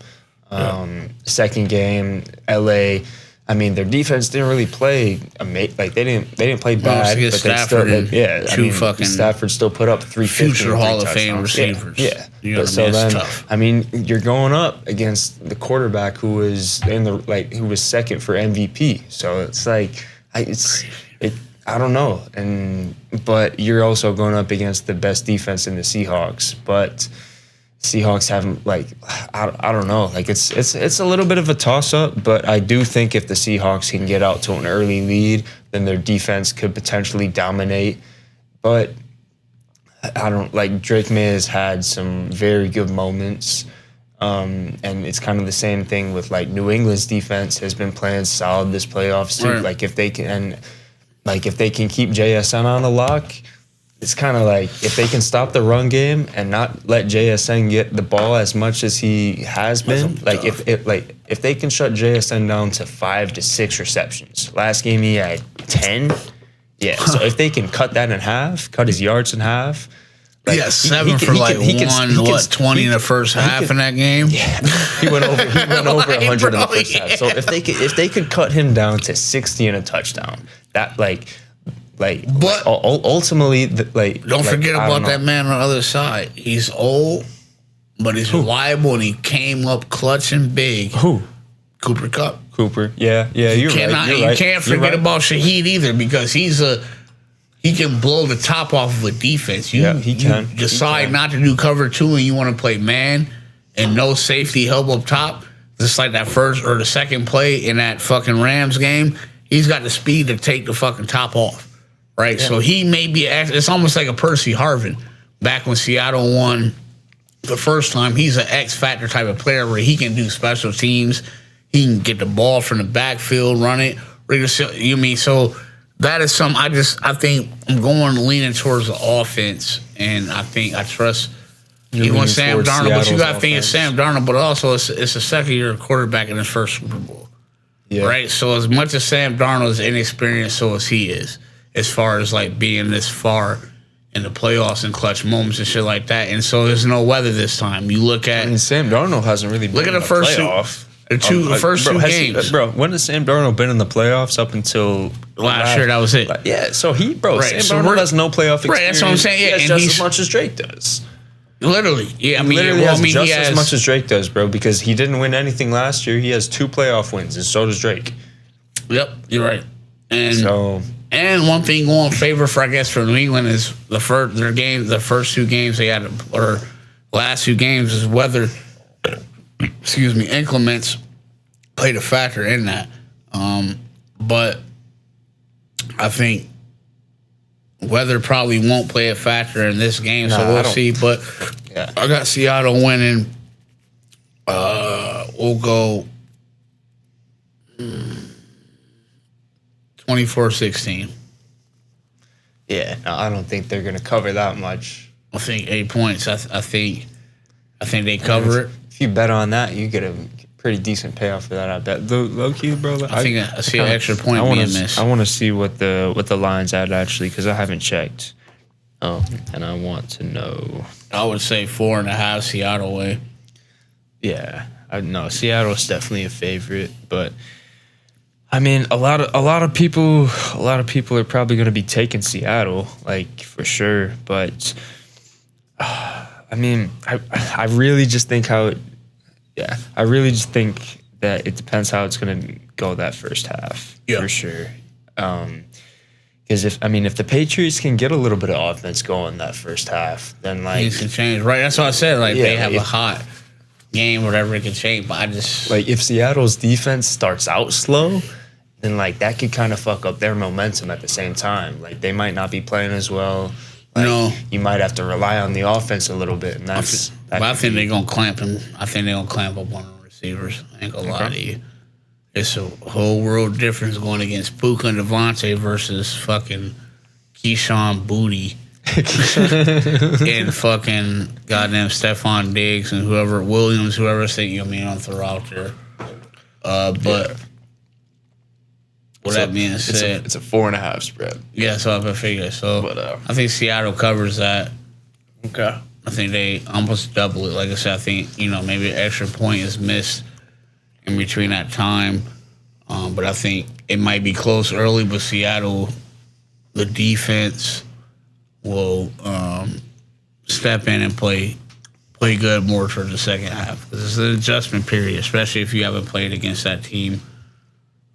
Second game, LA. I mean, their defense didn't really play like they didn't play bad, but Stafford they still Stafford still put up 350 future Hall of Fame receivers. Yeah. You know what I mean? It's tough. I mean, you're going up against the quarterback who was who was second for MVP. So it's like I don't know, but you're also going up against the best defense in the Seahawks, but Seahawks haven't, I don't know. Like, it's a little bit of a toss-up, but I do think if the Seahawks can get out to an early lead, then their defense could potentially dominate. But Drake May has had some very good moments. And it's kind of the same thing with, New England's defense has been playing solid this playoffs, too. Right. If they can keep JSN on the lock, it's kind of like if they can stop the run game and not let JSN get the ball as much as he has been. If they can shut JSN down to 5 to 6 receptions. Last game he had 10. Yeah, so if they can cut that in half, cut his yards in half. 7 for 20 in the first half in that game. Yeah, he went over 100 in the first half. So if they could cut him down to 60 and a touchdown, that ultimately, don't forget about that man on the other side. He's old, but he's reliable, and he came up clutch and big. Who? Cooper Kupp. Cooper. Yeah, you're right. You can't forget about Shaheed either, because he can blow the top off of a defense. He can. You decide not to do cover 2 and you want to play man and no safety help up top, just like that first or the second play in that fucking Rams game. He's got the speed to take the fucking top off. Right, yeah. So he may be. It's almost like a Percy Harvin back when Seattle won the first time. He's an X factor type of player where he can do special teams. He can get the ball from the backfield, run it. You mean so? That is something I think I'm leaning towards the offense, and I think I trust. You want Sam Darnold, but you got to think it's Sam Darnold, but also it's a second-year quarterback in his first Super Bowl. Yeah. Right? So as much as Sam Darnold is inexperienced, so as he is, as far as like being this far in the playoffs and clutch moments and shit like that. And so there's no weather this time. You look at Sam Darnold hasn't really been in the playoff. The first two games. When has Sam Darnold been in the playoffs up until last year? That was it. Yeah, so Sam Darnold has no playoff experience. Right, that's what I'm saying. Yeah, he has just as much as Drake does. Literally. Yeah, he has as much as Drake does, bro, because he didn't win anything last year. He has 2 playoff wins, and so does Drake. Yep, you're right. And one thing going in favor for New England is the first 2 games they had, or last 2 games is weather. Excuse me, inclements played a factor in that. But I think weather probably won't play a factor in this game, so we'll see. But yeah. I got Seattle winning. We'll go 24-16. Yeah, no, I don't think they're going to cover that much. I think 8 points. I think they cover it. If you bet on that, you get a pretty decent payoff for that. I bet. Low key, bro. I think I see an extra point being missed. I want to see what the line's at actually, because I haven't checked. Oh, and I want to know. I would say 4.5 Seattle way. Yeah, no, Seattle's definitely a favorite, but I mean, a lot of people are probably going to be taking Seattle, like for sure. But I mean, I really just think I really just think that it depends how it's going to go that first half, for sure. Because if the Patriots can get a little bit of offense going that first half, then like things can change, right? That's what I said. Like they have a hot game, whatever, it can change. But I just like if Seattle's defense starts out slow, then like that could kind of fuck up their momentum at the same time. Like they might not be playing as well. Like, you might have to rely on the offense a little bit, and I think they're gonna clamp him. I think they're gonna clamp up one of the receivers. I ain't gonna lie to you. It's a whole world difference going against Puka and Devontae versus fucking Keyshawn Booty and fucking goddamn Stephon Diggs and whoever Williams, whoever I'll throw out there. But that being said, it's a 4.5 spread. Yeah, so I figure. So I think Seattle covers that. Okay. I think they almost double it. Like I said, I think maybe an extra point is missed in between that time. But I think it might be close early, but Seattle, the defense will step in and play good more towards the second half. Because it's an adjustment period, especially if you haven't played against that team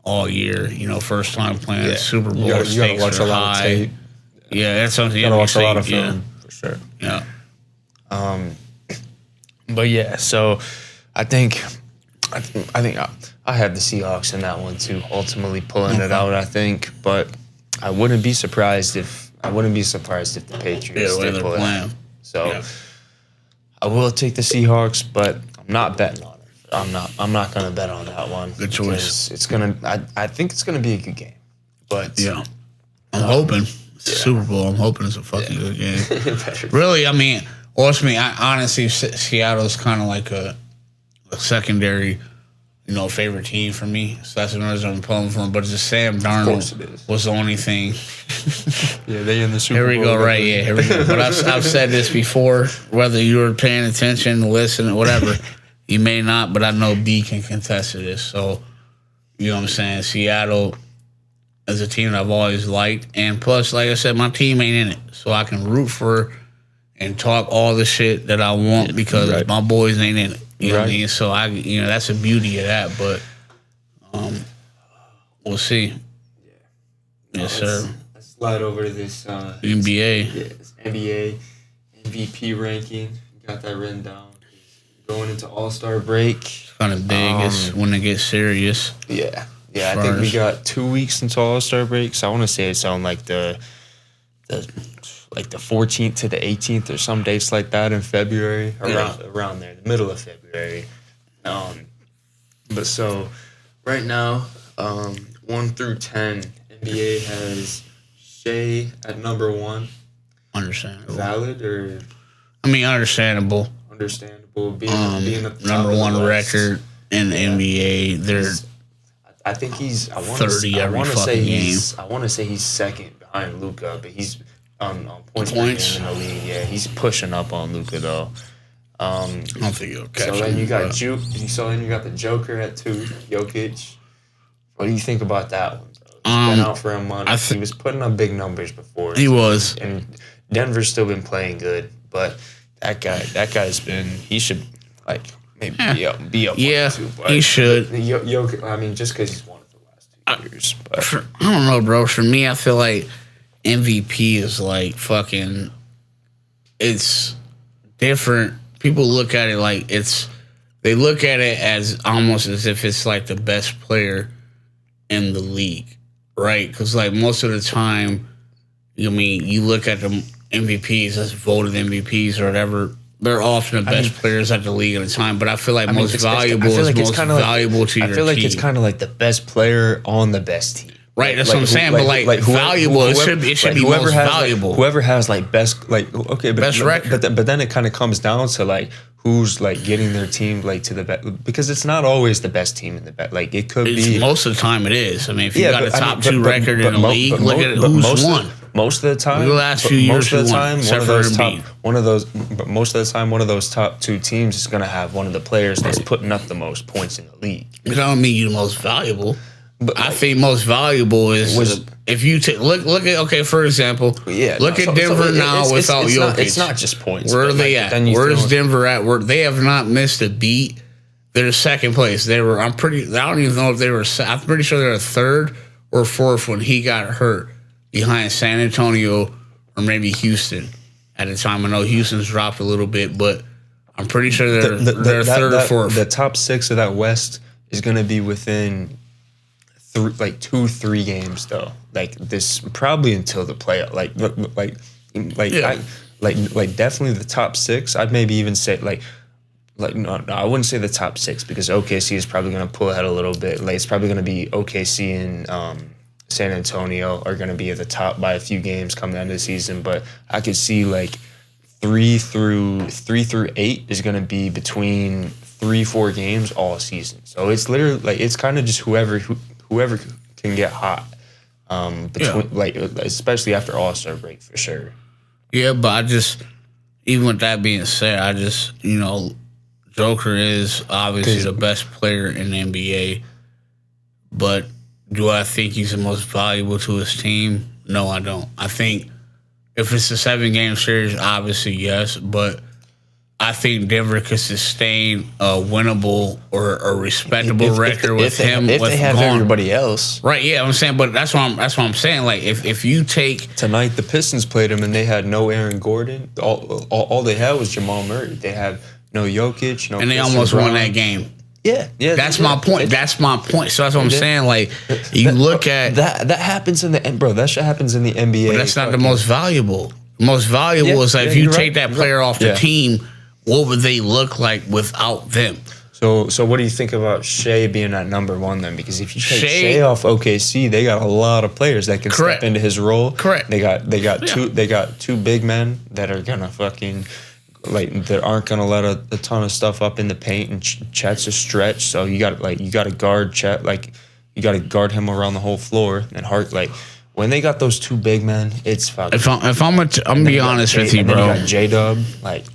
all year. First time playing the Super Bowl. You gotta watch a lot of tape. Yeah, that's something you gotta watch a lot of film for sure. Yeah. But yeah, so I think I had the Seahawks in that one too, ultimately pulling it out. I think, but I wouldn't be surprised if the Patriots did pull it out. So I will take the Seahawks, but I'm not betting on it. I'm not gonna bet on that one. Good choice. I think it's gonna be a good game. But yeah, I'm hoping it's a Super Bowl. I'm hoping it's a fucking good game. Really, ultimately, honestly, Seattle's kind of like a secondary, favorite team for me. So that's another reason I'm pulling for them. But just Sam Darnold was the only thing. Yeah, they in the Super Bowl. Here we go, right? Yeah, here we go. But I've said this before, whether you were paying attention, listening, whatever. You may not, but I know B can contest to this. So, you know what I'm saying? Seattle is a team that I've always liked. And plus, like I said, my team ain't in it. So I can root for and talk all the shit that I want because my boys ain't in it. You know what I mean? So, that's the beauty of that. But we'll see. Yeah. Yes, sir. Let's slide over to this NBA. Yeah, this NBA MVP ranking. Got that written down. Going into All-Star break. It's kind of big. It's when it gets serious. Yeah. Yeah, I think we got 2 weeks until All-Star break. So I want to say it's on like the 14th to the 18th or some dates like that in February. Around there, the middle of February. But so Right now, 1 through 10, NBA has Shea at number 1. Understandable. Valid or? I mean, understandable. Understandable. Being at the top number of the 1 West. record in the NBA. They're I think he's 30 every fucking game. I want to say he's second behind Luka, but he's on points per Points? game in the league. Yeah, he's pushing up on Luka though. I don't think you'll catch So him. then you got but- then you got the Joker at 2, Jokic. What do you think about that one, bro? He's been out for a month. He was putting up big numbers before. He was. And Denver's still been playing good, but he should like maybe be up. Yeah, 1 or 2, but he should. Jokic, I mean, just because he's won it the last 2 years. But I don't know, bro. For me, I feel like MVP is like fucking. It's different. People look at it like they look at it as almost as if it's like the best player in the league, right? Because like most of the time, I mean, you look at the MVPs as voted MVPs or whatever. They're often the best players at the league at the time, but I feel like most valuable is most valuable to your team. I feel like it's kind of like the best player on the best team. Right, that's what I'm saying. But like valuable, it should be most valuable. Whoever has like best, like okay, but best record. But then it kind of comes down to like who's like getting their team like to the best, because it's not always the best team in the best. Like it could be most of the time it is. I mean, if you got a top 2 record in the league, look at who's won. Most of the time, the last few years, most of the time, one of those top 2 teams is going to have one of the players that's putting up the most points in the league. It don't mean you're the most valuable. But I think most valuable is if you take look at for example, look at Denver now without Jokic. It's not just points. Where are they at? Where's Denver at? Where they have not missed a beat. They're second place. They were. I don't even know if they were. I'm pretty sure they were 3rd or 4th when he got hurt, behind San Antonio or maybe Houston at the time. I know Houston's dropped a little bit, but I'm pretty sure they're 3rd or 4th. The top 6 of that West is going to be within 2-3 games though. Like this probably until the playoff. Like definitely the top 6. I'd maybe even say no, I wouldn't say the top 6 because OKC is probably going to pull ahead a little bit. Like it's probably going to be OKC and San Antonio are going to be at the top by a few games come the end of the season. But I could see like 3 through 8 is going to be between 3-4 games all season. So it's literally like it's kind of just whoever can get hot, like especially after All-Star break for sure. Yeah, but even with that being said, Joker is obviously the best player in the NBA, but do I think he's the most valuable to his team? No, I don't. I think if it's a 7-game series, obviously yes, but I think Denver could sustain a winnable or a respectable record with him. If they have everybody else, right? Yeah, I'm saying, but that's what I'm saying. Like if you take tonight, the Pistons played them and they had no Aaron Gordon. All they had was Jamal Murray. They had no Jokic, no. And they almost won that game. Yeah. That's my point. That's my point. So that's what I'm saying. Like you look at that happens in the bro. That shit happens in the NBA. But that's not the most valuable. Most valuable is like if you take that player off the team. What would they look like without them? So what do you think about Shea being at number 1 then? Because if you take Shea off OKC, they got a lot of players that can step into his role. Correct. They got two big men that are gonna fucking that aren't gonna let a ton of stuff up in the paint, and Chet's a stretch. So you got to guard Chet, you got to guard him around the whole floor. And Hart when they got those 2 big men, it's fucking. I'm gonna be honest with you, bro. You got J-Dub,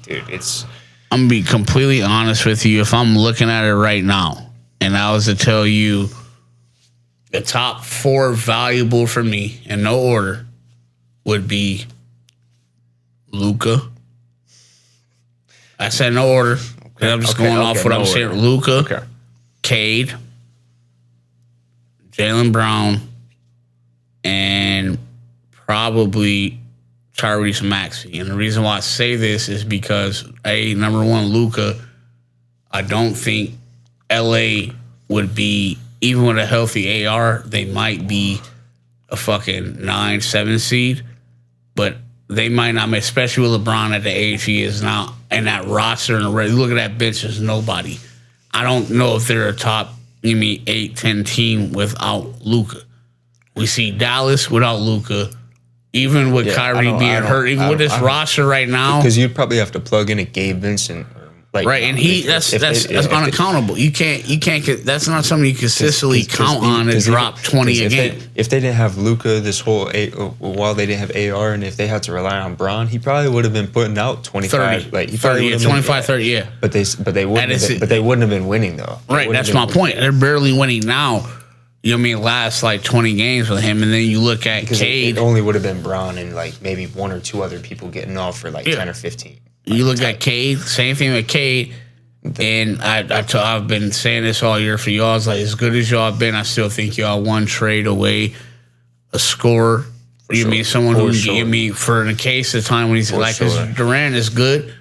dude, it's. I'm gonna be completely honest with you. If I'm looking at it right now, and I was to tell you the top 4 valuable for me in no order would be Luka. I said no order. Okay. I'm just going off what I'm saying. Luka, Cade, Jaylen Brown, and probably Tyrese Maxey. And the reason why I say this is because, number 1, Luka, I don't think LA would be, even with a healthy AR, they might be a fucking 9-7 seed, but they might not, especially with LeBron at the age he is now, and that roster, and look at that bench, there's nobody. I don't know if they're a top, 8-10 team without Luka. We see Dallas without Luka. Even with Kyrie being hurt, even with this roster right now, because you'd probably have to plug in a Gabe Vincent, right? And that's unaccountable. You can't. That's not something you consistently count on and drop 20 a game. If they didn't have Luka this whole while they didn't have AR, and if they had to rely on Braun, he probably would have been putting out 25, 30, like he 30, 25, 30, yeah. But they wouldn't have been winning though. Right. That's my point. They're barely winning now. You know what I mean? Last like 20 games with him, and then you look at Cade. It only would have been Braun and like maybe one or two other people getting off for like 10 or 15. You look at Cade, same thing with Cade, and I've been saying this all year for y'all. It's like, as good as y'all have been, I still think y'all one trade away a scorer. You mean someone who give me for in the case of time when he's like, because Durant is good.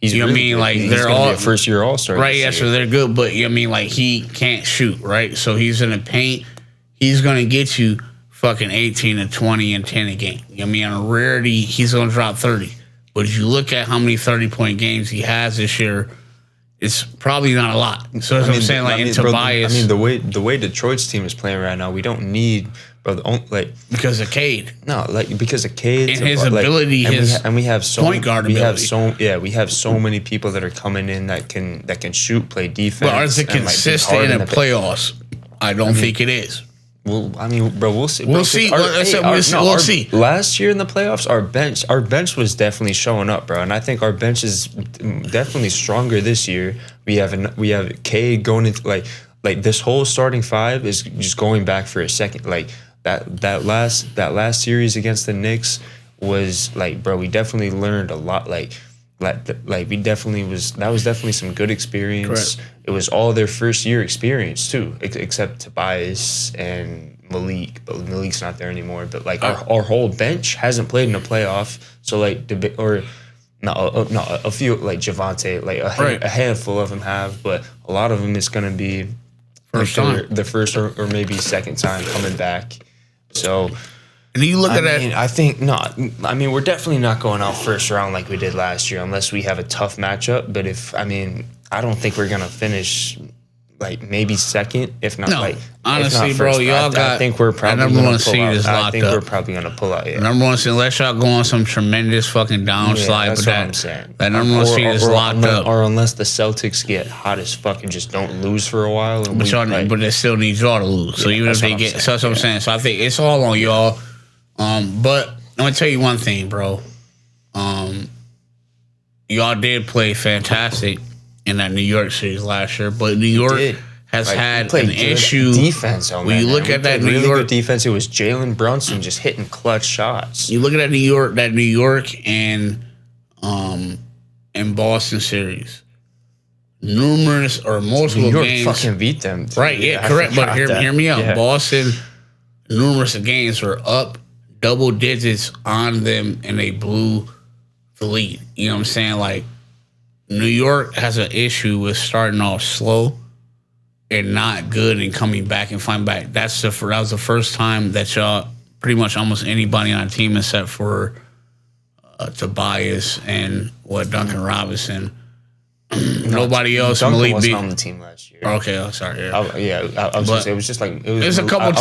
He's you know what I mean? Like he's they're all first year All-Star. Right, yeah, so they're good, but you know what I mean, like he can't shoot, right? So he's in the paint, he's gonna get you fucking 18 and 20 and 10 a game. You know what I mean? On a rarity, he's gonna drop 30. But if you look at how many 30-point games he has this year, it's probably not a lot. So that's what I'm saying, like Tobias. I mean, the way Detroit's team is playing right now, we don't need because of Cade. No, because of Cade and his ability, we have so point guard ability. We have so many people that are coming in that can shoot, play defense. But is it consistent in the playoffs? I don't think it is. Well, I mean, bro, we'll see. We'll see. We'll see. Last year in the playoffs, our bench was definitely showing up, bro, and I think our bench is definitely stronger this year. We have Cade going into like this whole starting five is just going back for a second. Like that last series against the Knicks was like, bro, we definitely learned a lot. That was definitely some good experience. Correct. It was all their first year experience too, except Tobias and Malik. But Malik's not there anymore. But like our whole bench hasn't played in a playoff. So like a few like Javante, like a handful of them have, but a lot of them is gonna be the first or maybe second time coming back. So. And you look at that. I think not. I mean, we're definitely not going out first round like we did last year, unless we have a tough matchup. But I don't think we're gonna finish like maybe second, if not like. Honestly, bro, y'all got. I think we're probably number one seed is locked up. I think we're probably gonna pull out. Yeah. Number one seed, unless y'all go on some tremendous fucking downslide. That's what I'm saying. That number one seed is locked up. Or unless the Celtics get hot as fuck and just don't lose for a while. But they still need y'all to lose. So even if they get, so that's what I'm saying. So I think it's all on y'all. But I'm gonna tell you one thing, bro. Y'all did play fantastic in that New York series last year, but New York has had an issue defense. When you look at that New York defense, it was Jalen Brunson just hitting clutch shots. You look at that New York and Boston series. Numerous or multiple New York games fucking beat them. Right? Yeah, correct. But hear me out. Yeah. Boston, numerous games were up double digits on them, and they blew the lead. You know what I'm saying? Like, New York has an issue with starting off slow and not good and coming back and fighting back. That was the first time that y'all, pretty much almost anybody on the team except for Tobias and Duncan Robinson. Nobody else. Duncan wasn't on the team last year. Okay, sorry. Yeah, I was gonna say it was just like it was a couple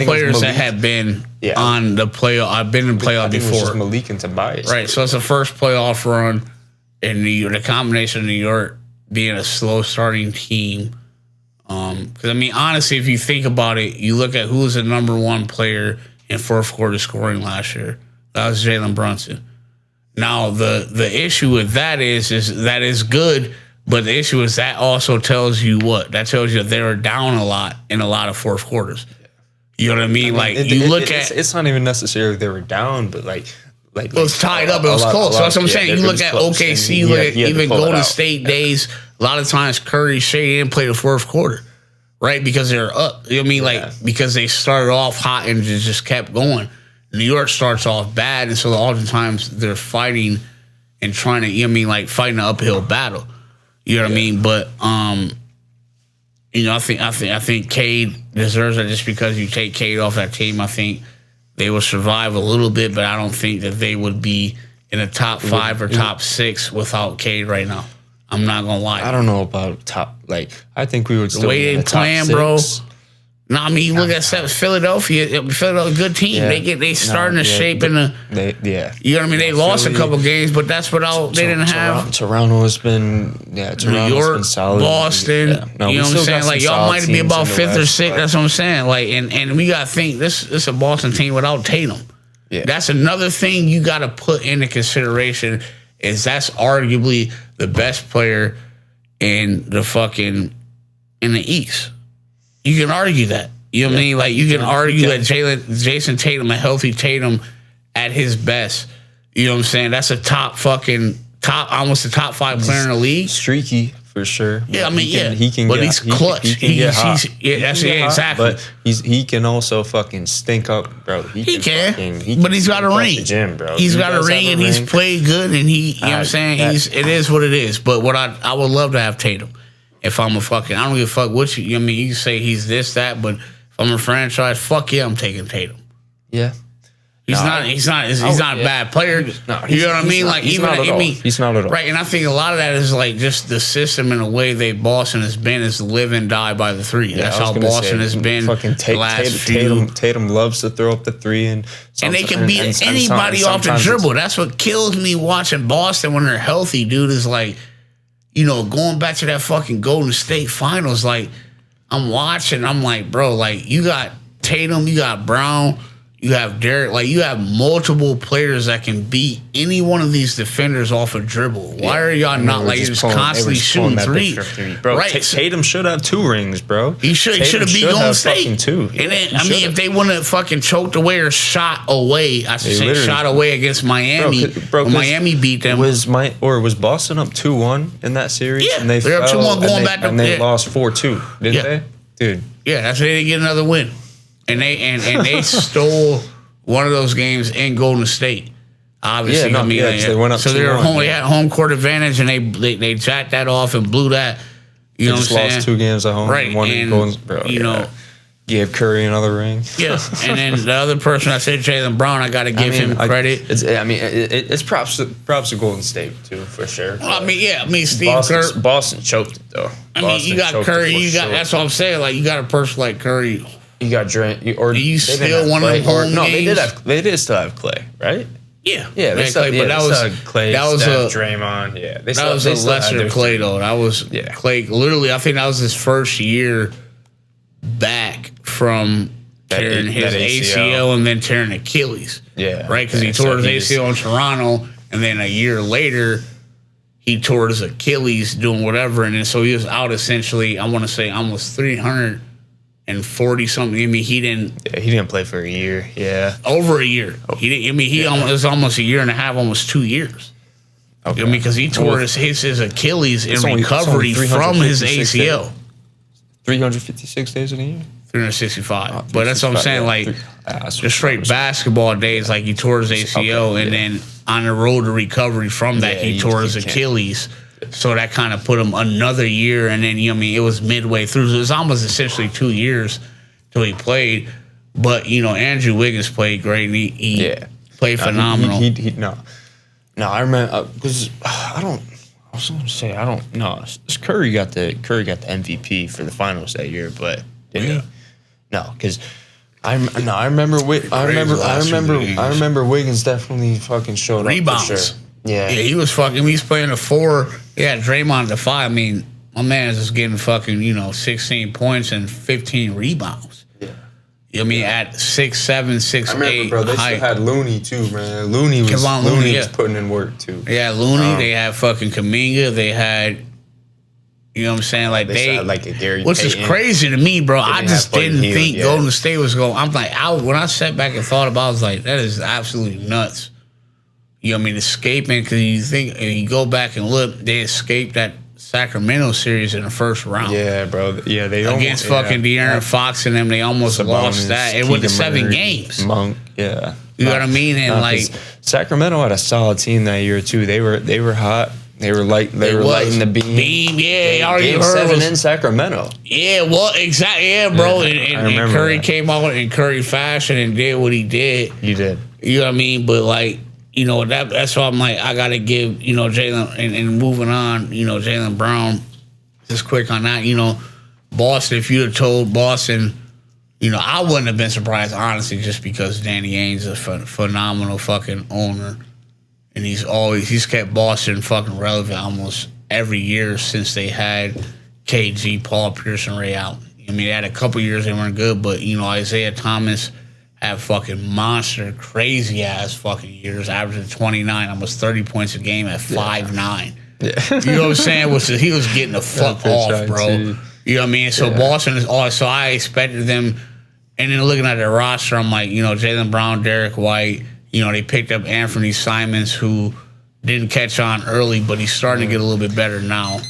players that had been on the playoff. I've been in playoff before. It was just Malik and Tobias. Right, so it's the first playoff run in New York. The combination of New York being a slow starting team. Because I mean, honestly, if you think about it, you look at who was the number one player in fourth quarter scoring last year. That was Jalen Brunson. Now, the issue with that is that is good, but the issue is that also tells you what? That tells you that they were down a lot in a lot of fourth quarters. You know what I mean? It's not even necessarily they were down, but like it was tied up. It was close. So that's what I'm saying. You look at OKC, you look at even Golden State days. A lot of times Curry, Shea didn't play the fourth quarter, right? Because they're up. You know what I mean? Like because they started off hot and just kept going. New York starts off bad, and so oftentimes they're fighting and trying to, you know what I mean, like fighting an uphill battle. You know what I mean? But I think Cade deserves it just because you take Cade off that team. I think they will survive a little bit, but I don't think that they would be in the top 5 or top 6 without Cade right now. I'm not gonna lie. I don't know about top. Like, I think we would still the way be in they the playing, top bro. six. No, I mean, you look at Philadelphia, good team. Yeah. They starting to shape in the. Yeah. You know what I mean? They lost Philly, a couple games, but that's without they didn't have. Toronto has been New York, been solid. Boston. Yeah. No, you know what I'm saying? Like y'all might be about fifth or sixth. That's what I'm saying. Like and we gotta think this is a Boston team without Tatum. Yeah. That's another thing you gotta put into consideration. Is that's arguably the best player in the East. You can argue that. You know what I mean? Like, you can argue that Jason Tatum, a healthy Tatum at his best, you know what I'm saying? That's a almost a top 5 player in the league. Streaky, for sure. Yeah, I mean, he can but get, he's clutch. He can get hot. Exactly. But he can also fucking stink up, bro. He can. But he's got a ring. Gym, bro. He's got a ring, and he's played good, and you know what I'm saying? It is what it is. But what I would love to have Tatum. If I'm I don't give a fuck what you know what I mean, you can say he's this, that, but if I'm a franchise, fuck yeah, I'm taking Tatum. Yeah. He's not a bad player. You know what I mean? Like, he's not at all. He's not at all. Right, and I think a lot of that is like just the system and the way Boston has been is live and die by the three. That's how Boston has been the last few. Tatum loves to throw up the three, and they can beat anybody off the dribble. That's what kills me watching Boston when they're healthy, dude, is like, you know, going back to that fucking Golden State Finals, like, I'm watching, I'm like, bro, like, you got Tatum, you got Brown, you have Derek, like, you have multiple players that can beat any one of these defenders off a dribble. Why are y'all not, like, just constantly shooting threes? Bro, right. Tatum should have 2 rings, bro. He should have beat Golden State. 2. And then, I mean, if they wouldn't have fucking choked away or shot away, I should say shot away against Miami, when Miami beat them. Was Boston up 2-1 in that series? Yeah, and they they're up 2-1 going back to, and they lost 4-2, didn't they? Dude. Yeah, that's why they didn't get another win. And they stole one of those games in Golden State. Obviously, they went up. So they had home court advantage, and they jacked that off and blew that. You know what I'm saying? Lost 2 games at home, right? One and Golden, bro, you know, gave Curry another ring. Yeah, and then the other person I said, Jaylen Brown, I got to give him credit. It's props to Golden State too, for sure. Well, I mean, Steve Kerr. Boston choked it though. You got Curry. That's what I'm saying. Like, you got a person like Curry. You got Durant. You still one of them home games? They did still have Clay, right? Yeah, they Clay, but that was Clay. That was Draymond. Yeah, that was a lesser Clay though. That was Clay. Literally, I think that was his first year back from tearing his ACL and then tearing Achilles. Yeah, right, because he tore his ACL in Toronto, and then a year later he tore his Achilles doing whatever, and then so he was out essentially. I want to say almost 340 something. I mean, he didn't play for a year. Yeah, over a year. He didn't. I mean, it was almost a year and a half, almost 2 years. Okay. I mean, because he tore his Achilles in recovery from his ACL. 356 days in a year. 365. But that's what I'm saying. Like, just straight basketball days, like he tore his ACL, and then on the road to recovery from that, he tore his Achilles. So that kind of put him another year, and then, you know, I mean, it was midway through. So it was almost essentially 2 years till he played. But, you know, Andrew Wiggins played great, and he played phenomenal. No, I remember, because I was going to say, Curry got the MVP for the finals that year, but didn't he? No, because I remember Wiggins definitely fucking showed rebounds. up for sure. Yeah, he was playing a 4. Yeah, Draymond the 5. I mean, my man is just getting fucking, you know, 16 points and 15 rebounds. Yeah. You know what I mean, at 6'7", 6'8". I remember, bro, they still had Looney too, man. Looney was putting in work too. Yeah, Looney. They had fucking Kuminga. They had, you know what I'm saying? Like they had like a Gary which Payton. is crazy to me, bro. I just didn't think Golden State was going. I'm like, when I sat back and thought about it, I was like, that is absolutely nuts. You know what I mean? Escaping, because you think, and you go back and look, they escaped that Sacramento series in the first round. Yeah, bro. Yeah, they against fucking De'Aaron Fox and them, they almost lost that. It went to 7 games. Monk, yeah. You know what I mean? And Sacramento had a solid team that year too. They were hot. They were lighting the beam. Yeah, Game 7 in Sacramento. Yeah, well, exactly. Yeah, bro. And Curry came out in Curry fashion and did what he did. He did. You know what I mean? But like, you know, that's why I'm like, I got to give, you know, Jaylen, and moving on, you know, Jaylen Brown, just quick on that, you know, Boston, if you'd have told Boston, you know, I wouldn't have been surprised, honestly, just because Danny Ainge is a phenomenal fucking owner. And he's kept Boston fucking relevant almost every year since they had KG, Paul Pierce, and Ray Allen. I mean, they had a couple years they weren't good, but, you know, Isaiah Thomas had fucking monster, crazy-ass fucking years, averaging 29, almost 30 points a game at 5'9". Yeah. You know what I'm saying? He was getting the fuck off, bro. Too. You know what I mean? So Boston is all. So I expected them, and then looking at their roster, I'm like, you know, Jaylen Brown, Derek White. You know, they picked up Anthony Simons, who didn't catch on early, but he's starting to get a little bit better now.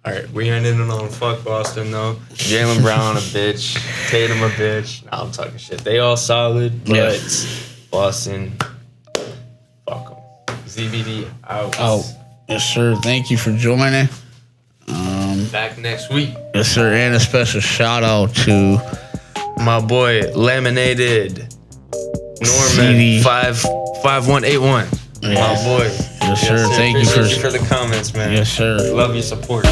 All right, we ended it on fuck Boston, though. Jaylen Brown a bitch. Tatum a bitch. Nah, I'm talking shit. They all solid, but Boston, fuck them. ZBD out. Out. Yes, sir. Thank you for joining. Back next week. Yes, sir. And a special shout out to my boy Laminated Norman 55181. My boy. Yes, sir. Thank you for the comments, man. Yes, sir. Love your support.